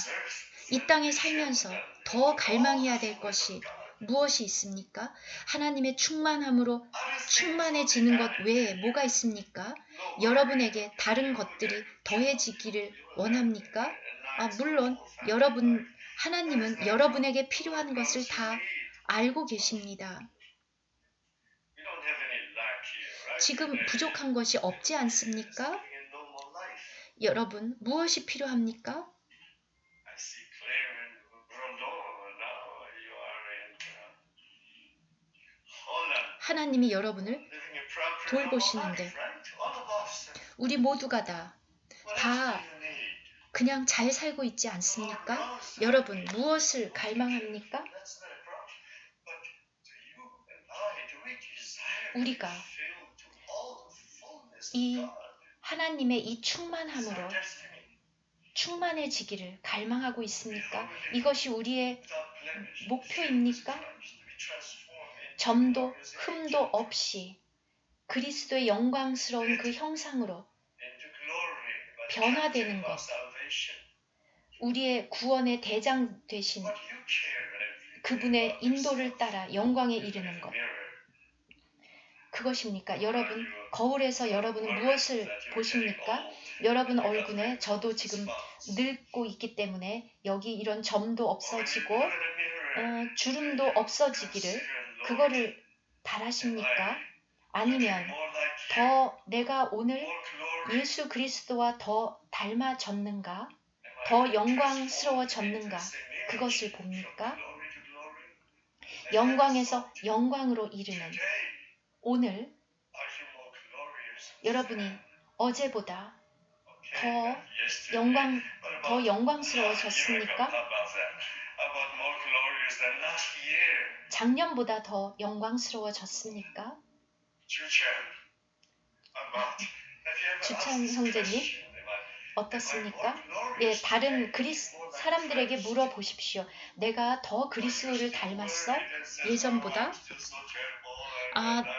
이 땅에 살면서 더 갈망해야 될 것이 무엇이 있습니까? 하나님의 충만함으로 충만해지는 것 외에 뭐가 있습니까? 여러분에게 다른 것들이 더해지기를 원합니까? 물론 하나님은 여러분에게 필요한 것을 다 알고 계십니다. 지금 부족한 것이 없지 않습니까? 여러분, 무엇이 필요합니까? 하나님이 여러분을 돌보시는데 우리 모두가 다 그냥 잘 살고 있지 않습니까? 여러분, 무엇을 갈망합니까? 우리가 이 하나님의 이 충만함으로 충만해지기를 갈망하고 있습니까? 이것이 우리의 목표입니까? 점도 흠도 없이 그리스도의 영광스러운 그 형상으로 변화되는 것, 우리의 구원의 대장 되신 그분의 인도를 따라 영광에 이르는 것, 그것입니까? 여러분, 거울에서 여러분은 무엇을 보십니까? 여러분 얼굴에 저도 지금 늙고 있기 때문에 여기 이런 점도 없어지고 주름도 없어지기를 그거를 바라십니까? 아니면 더 내가 오늘 예수 그리스도와 더 닮아졌는가? 더 영광스러워졌는가? 그것을 봅니까? 영광에서 영광으로 이르는 오늘 여러분이 어제보다 더 영광스러워졌습니까? 작년보다 더 영광스러워졌습니까? 주찬 형제님 어떻습니까? 예, 다른 사람들에게 물어보십시오. 내가 더 그리스도를 닮았어? 예전보다?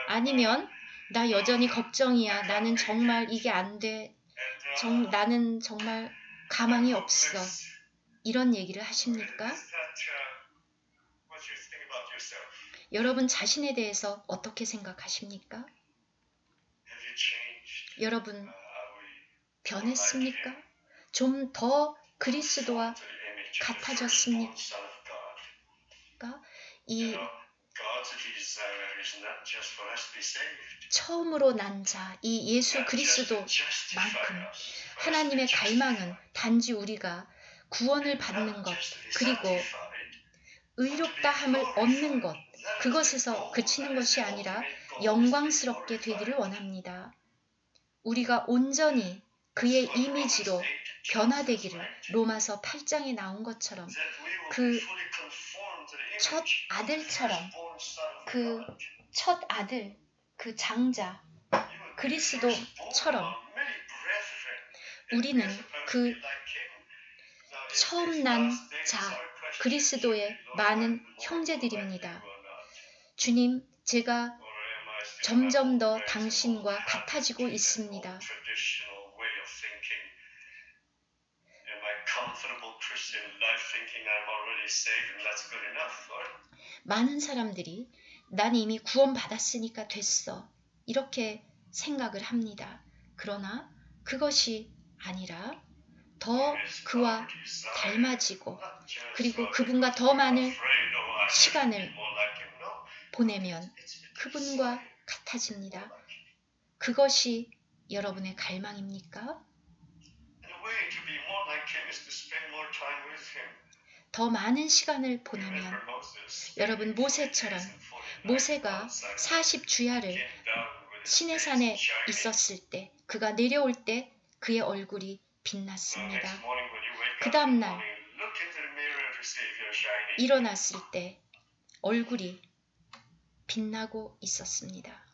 아니면 나 여전히 걱정이야. 나는 정말 이게 안 돼. 나는 정말 가망이 없어. 이런 얘기를 하십니까? 여러분 자신에 대해서 어떻게 생각하십니까? 여러분 변했습니까? 좀 더 그리스도와 같아졌습니까? 이 처음으로 난 자, 이 예수 그리스도만큼 하나님의 갈망은 단지 우리가 구원을 받는 것, 그리고 의롭다함을 얻는 것, 그것에서 그치는 것이 아니라 영광스럽게 되기를 원합니다. 우리가 온전히 그의 이미지로 변화되기를 로마서 8장에 나온 것처럼 그 첫 아들처럼 그 첫 아들, 그 장자 그리스도처럼 우리는 그 처음 난 자 그리스도의 많은 형제들입니다. 주님, 제가 점점 더 당신과 같아지고 있습니다. 많은 사람들이 난 이미 구원받았으니까 됐어. 이렇게 생각을 합니다. 그러나 그것이 아니라 더 그와 닮아지고 그리고 그분과 더 많은 시간을 보내면 그분과 같아집니다. 그것이 여러분의 갈망입니까? 더 많은 시간을 보내면 여러분 모세처럼 모세가 40주야를 시내산에 있었을 때 그가 내려올 때 그의 얼굴이 빛났습니다. 그 다음날 일어났을 때 얼굴이 빛나고 있었습니다.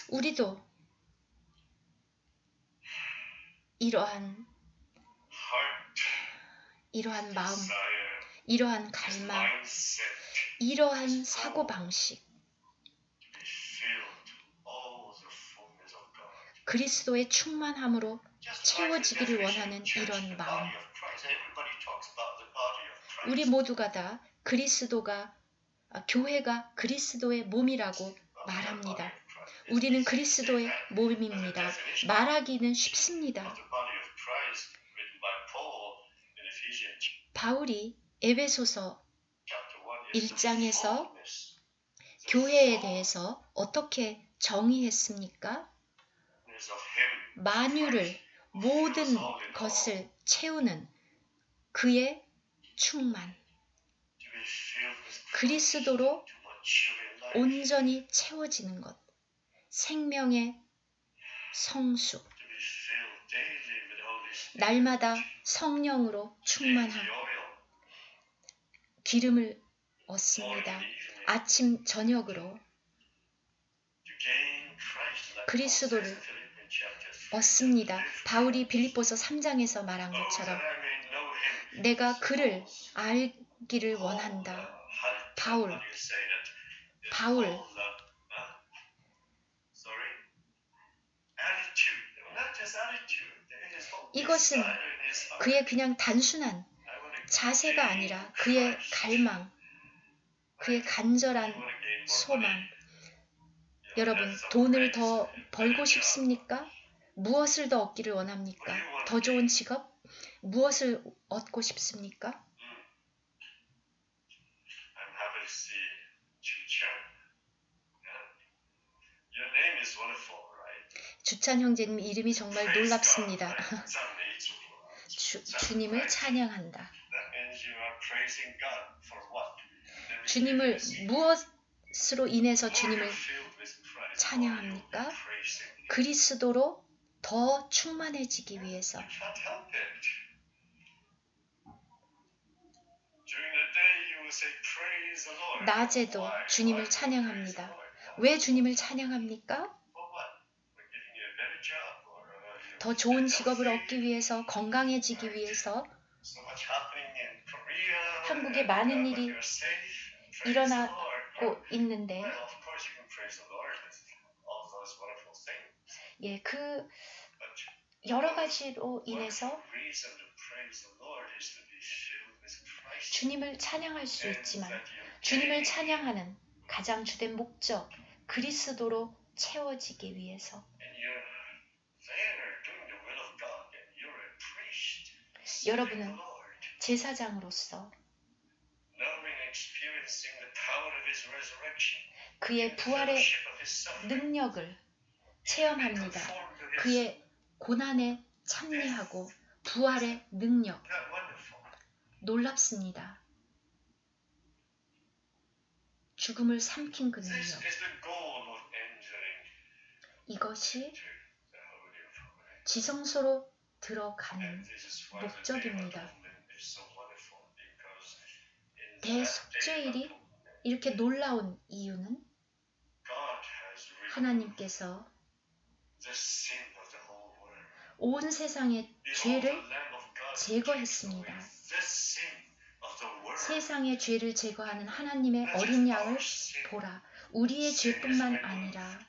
우리도 이러한 마음, 이러한 갈망, 이러한 사고방식, 그리스도의 충만함으로 채워지기를 원하는 이런 마음. 우리 모두가 다 교회가 그리스도의 몸이라고 말합니다. 우리는 그리스도의 몸입니다. 말하기는 쉽습니다. 바울이 에베소서 1장에서 교회에 대해서 어떻게 정의했습니까? 만유를 모든 것을 채우는 그의 충만, 그리스도로 온전히 채워지는 것, 생명의 성수, 날마다 성령으로 충만하고 기름을 얻습니다. 아침 저녁으로 그리스도를 얻습니다. 바울이 빌립보서 3장에서 말한 것처럼 바울, 이것은 그의 그냥 단순한 자세가 아니라 그의 갈망, 그의 간절한 소망. 여러분, 돈을 더 벌고 싶습니까? 무엇을 더 얻기를 원합니까? 더 좋은 직업? 무엇을 얻고 싶습니까? 주찬 형제님 이름이 정말 놀랍습니다. 주님을 찬양한다. 주님을 무엇으로 인해서 주님을 찬양합니까? 그리스도로 더 충만해지기 위해서. 낮에도 주님을 찬양합니다. 왜 주님을 찬양합니까? 더 좋은 직업을 얻기 위해서, 건강해지기 위해서. 한국에 많은 일이 일어나고 있는데, 그 여러 가지로 인해서 주님을 찬양할 수 있지만, 주님을 찬양하는 가장 주된 목적, 그리스도로 채워지기 위해서. 여러분은 제사장으로서 그의 부활의 능력을 체험합니다. 그의 고난에 참여하고 부활의 능력. 놀랍습니다. 죽음을 삼킨 그 능력. 이것이 지성소로 들어가는 목적입니다. 대속죄일이 이렇게 놀라운 이유는 하나님께서 온 세상의 죄를 제거했습니다. 세상의 죄를 제거하는 하나님의 어린 양을 보라. 우리의 죄뿐만 아니라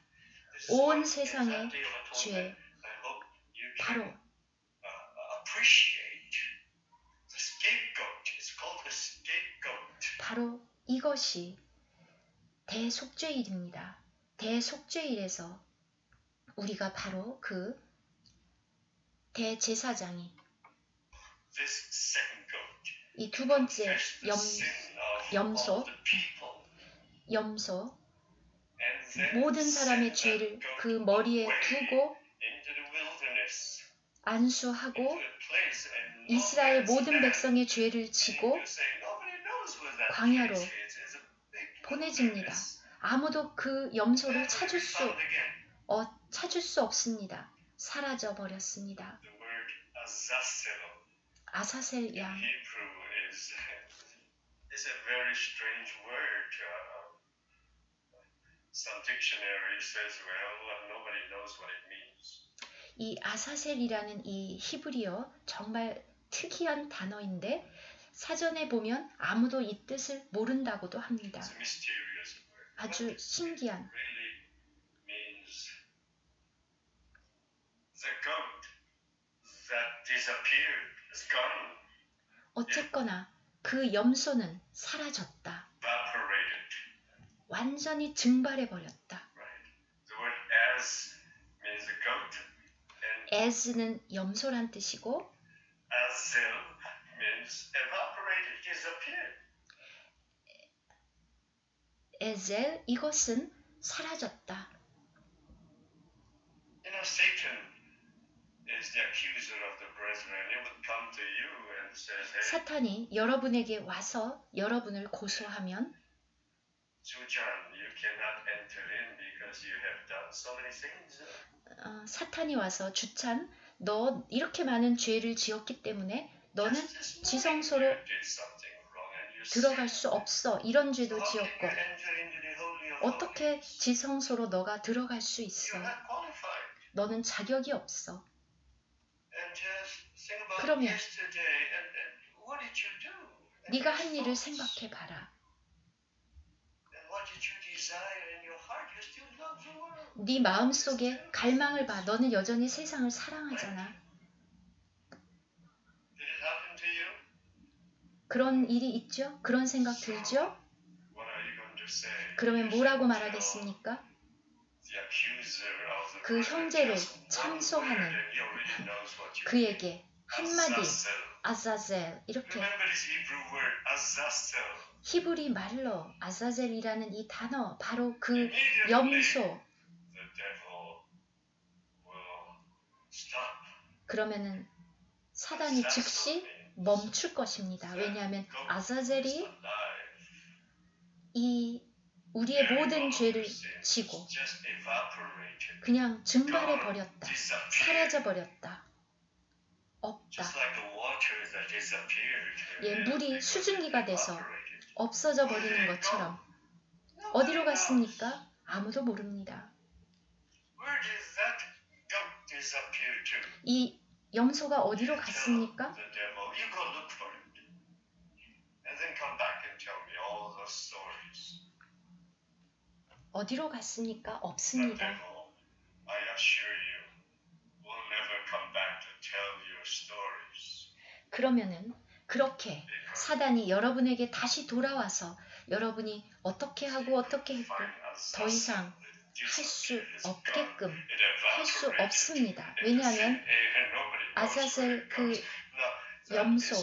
온 세상의 죄, 바로 이것이 대속죄일입니다. 대속죄일에서 우리가 바로 그 대제사장이 이 두 번째 염소 모든 사람의 죄를 그 머리에 두고 안수하고 이스라엘 모든 백성의 죄를 지고 광야로 보내집니다. 아무도 그 염소를 찾을 수 없습니다. 사라져 버렸습니다. 아사셀 양. 이 아사셀이라는 이 히브리어 정말 특이한 단어인데 사전에 보면 아무도 이 뜻을 모른다고도 합니다. 아주 신기한. 어쨌거나 그 염소는 사라졌다. 완전히 증발해버렸다. as는 염소란 뜻이고 에젤, 이것은 사라졌다. 사탄이 여러분에게 와서 여러분을 고소하면 사탄이 와서 주찬, 너 이렇게 많은 죄를 지었기 때문에 너는 지성소로 들어갈 수 없어. 이런 죄도 지었고 어떻게 지성소로 너가 들어갈 수 있어? 너는 자격이 없어. 그러면 네가 한 일을 생각해 봐라. at your desire in your heart. You still love the world. 네 마음속에 갈망을 봐. 너는 여전히 세상을 사랑하잖아. Did it happen to you? 그런 일이 있죠? 그런 생각 들죠? What are you going to say? 그러면 뭐라고 말하겠습니까? The accuser of the 그 brother 형제를 just one 참소하는 word and he already knows what you 그에게 한마디 Azazel. 아자젤 이렇게 Remember this Hebrew word, Azazel. 히브리 말로 아자젤이라는 이 단어 바로 그 Immediately, 염소 the devil will stop. 그러면은 사단이 즉시 멈출 것입니다. 왜냐하면 아자젤이 Alive. 이 우리의 모든 죄를 지고 Just evaporated. 그냥 증발해 버렸다. Disappeared. 사라져 버렸다. 없다. Just like the water that disappeared. 예, 물이 수증기가 돼서 Evaporated. 없어져 버리는 것처럼 어디로 갔습니까? 아무도 모릅니다. Where did that goat disappear to? 이 염소가 어디로 갔습니까? The devil. You go look for it. And then come back and tell me all those stories. 어디로 갔습니까? The 없습니다. devil, I assure you, will never come back to tell your stories. 그러면은 그렇게 사단이 여러분에게 다시 돌아와서 여러분이 어떻게 하고 어떻게 했고 더 이상 할 수 없게끔 할 수 없습니다. 왜냐하면 아자젤 그 염소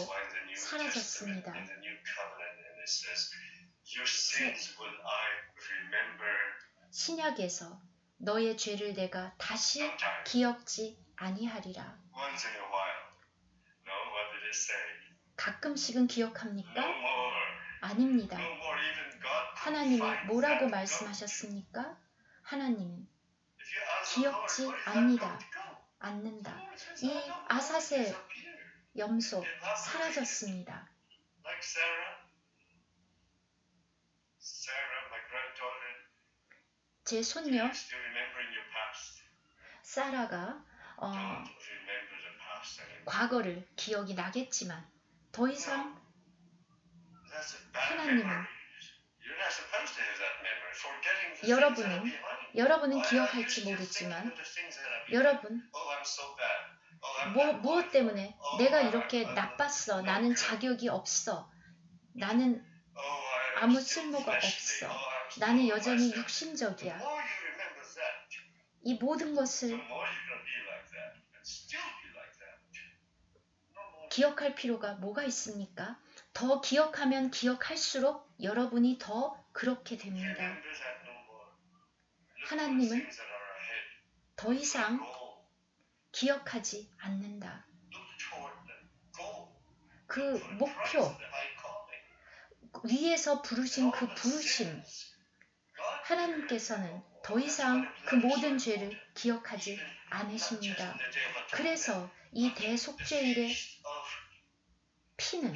사라졌습니다. 신약에서 너의 죄를 내가 다시 기억지 아니하리라. Once in a while. No, what did it say? 가끔씩은 기억합니까? No more. 아닙니다. No more. Even God could 하나님이 find 뭐라고 that 말씀하셨습니까? 하나님은 goat. If you ask the 기억지 Lord, where did that 않니다. goat go? 않는다. The Lord says, 이 I don't know. 아사셀 It disappeared. 염소 사라졌습니다. Like Sarah. Sarah, my granddaughter. 제 Do 손녀 you still remembering your past? 사라가 Don't remember the past anymore. 과거를 기억이 나겠지만 더 이상 That's a bad 하나님은 memory. You're not supposed to have that memory. Forgetting the things that are 여러분은 behind. 여러분은 Oh, I 기억할지 used to think 모르지만 of the things that are behind. 여러분 Oh, I'm so bad. Oh, I'm not 무엇 good. 때문에 Oh, 내가 I'm 이렇게 not 나빴어. good. 나는 자격이 없어. 나는 Oh, I'm 아무 still 쓸모가 fleshly. 없어. Oh, I'm still 나는 여전히 myself. The 육신적이야. more you remember that, 이 모든 the 것을 more you're going to be like that and still be like that. No more. 기억할 필요가 뭐가 있습니까? 더 기억하면 기억할수록 여러분이 더 그렇게 됩니다. Remember that no more. Look for the 하나님은 things that are ahead. 더 이상 Goal. 기억하지 않는다. Look toward the goal. 그 For the 목표, prize, the high calling. 위에서 부르신 그 부르심, 하나님께서는 더 이상 그 모든 죄를 기억하지 않으십니다. 그래서 이 대속죄일의 피는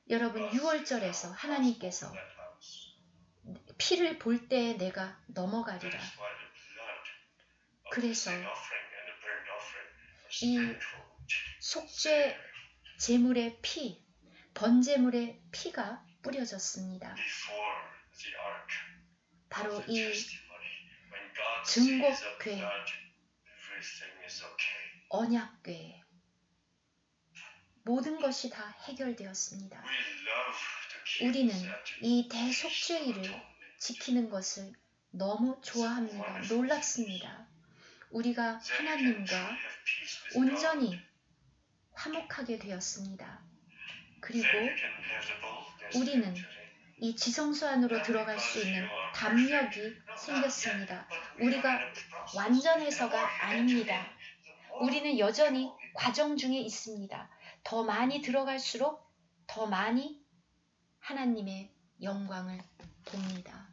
여러분 6월절에서 하나님께서 피를 볼 때에 내가 넘어가리라. 그래서 이 속죄 제물의 피, 번제물의 피가 뿌려졌습니다. 바로 이 증거궤, 언약궤, 모든 것이 다 해결되었습니다. 우리는 이 대속죄일을 지키는 것을 너무 좋아합니다. 놀랍습니다. 우리가 하나님과 온전히 화목하게 되었습니다. 그리고 우리는 이 지성소 안으로 들어갈 수 있는 담력이 생겼습니다. 우리가 완전해서가 아닙니다. 우리는 여전히 과정 중에 있습니다. 더 많이 들어갈수록 더 많이 하나님의 영광을 봅니다.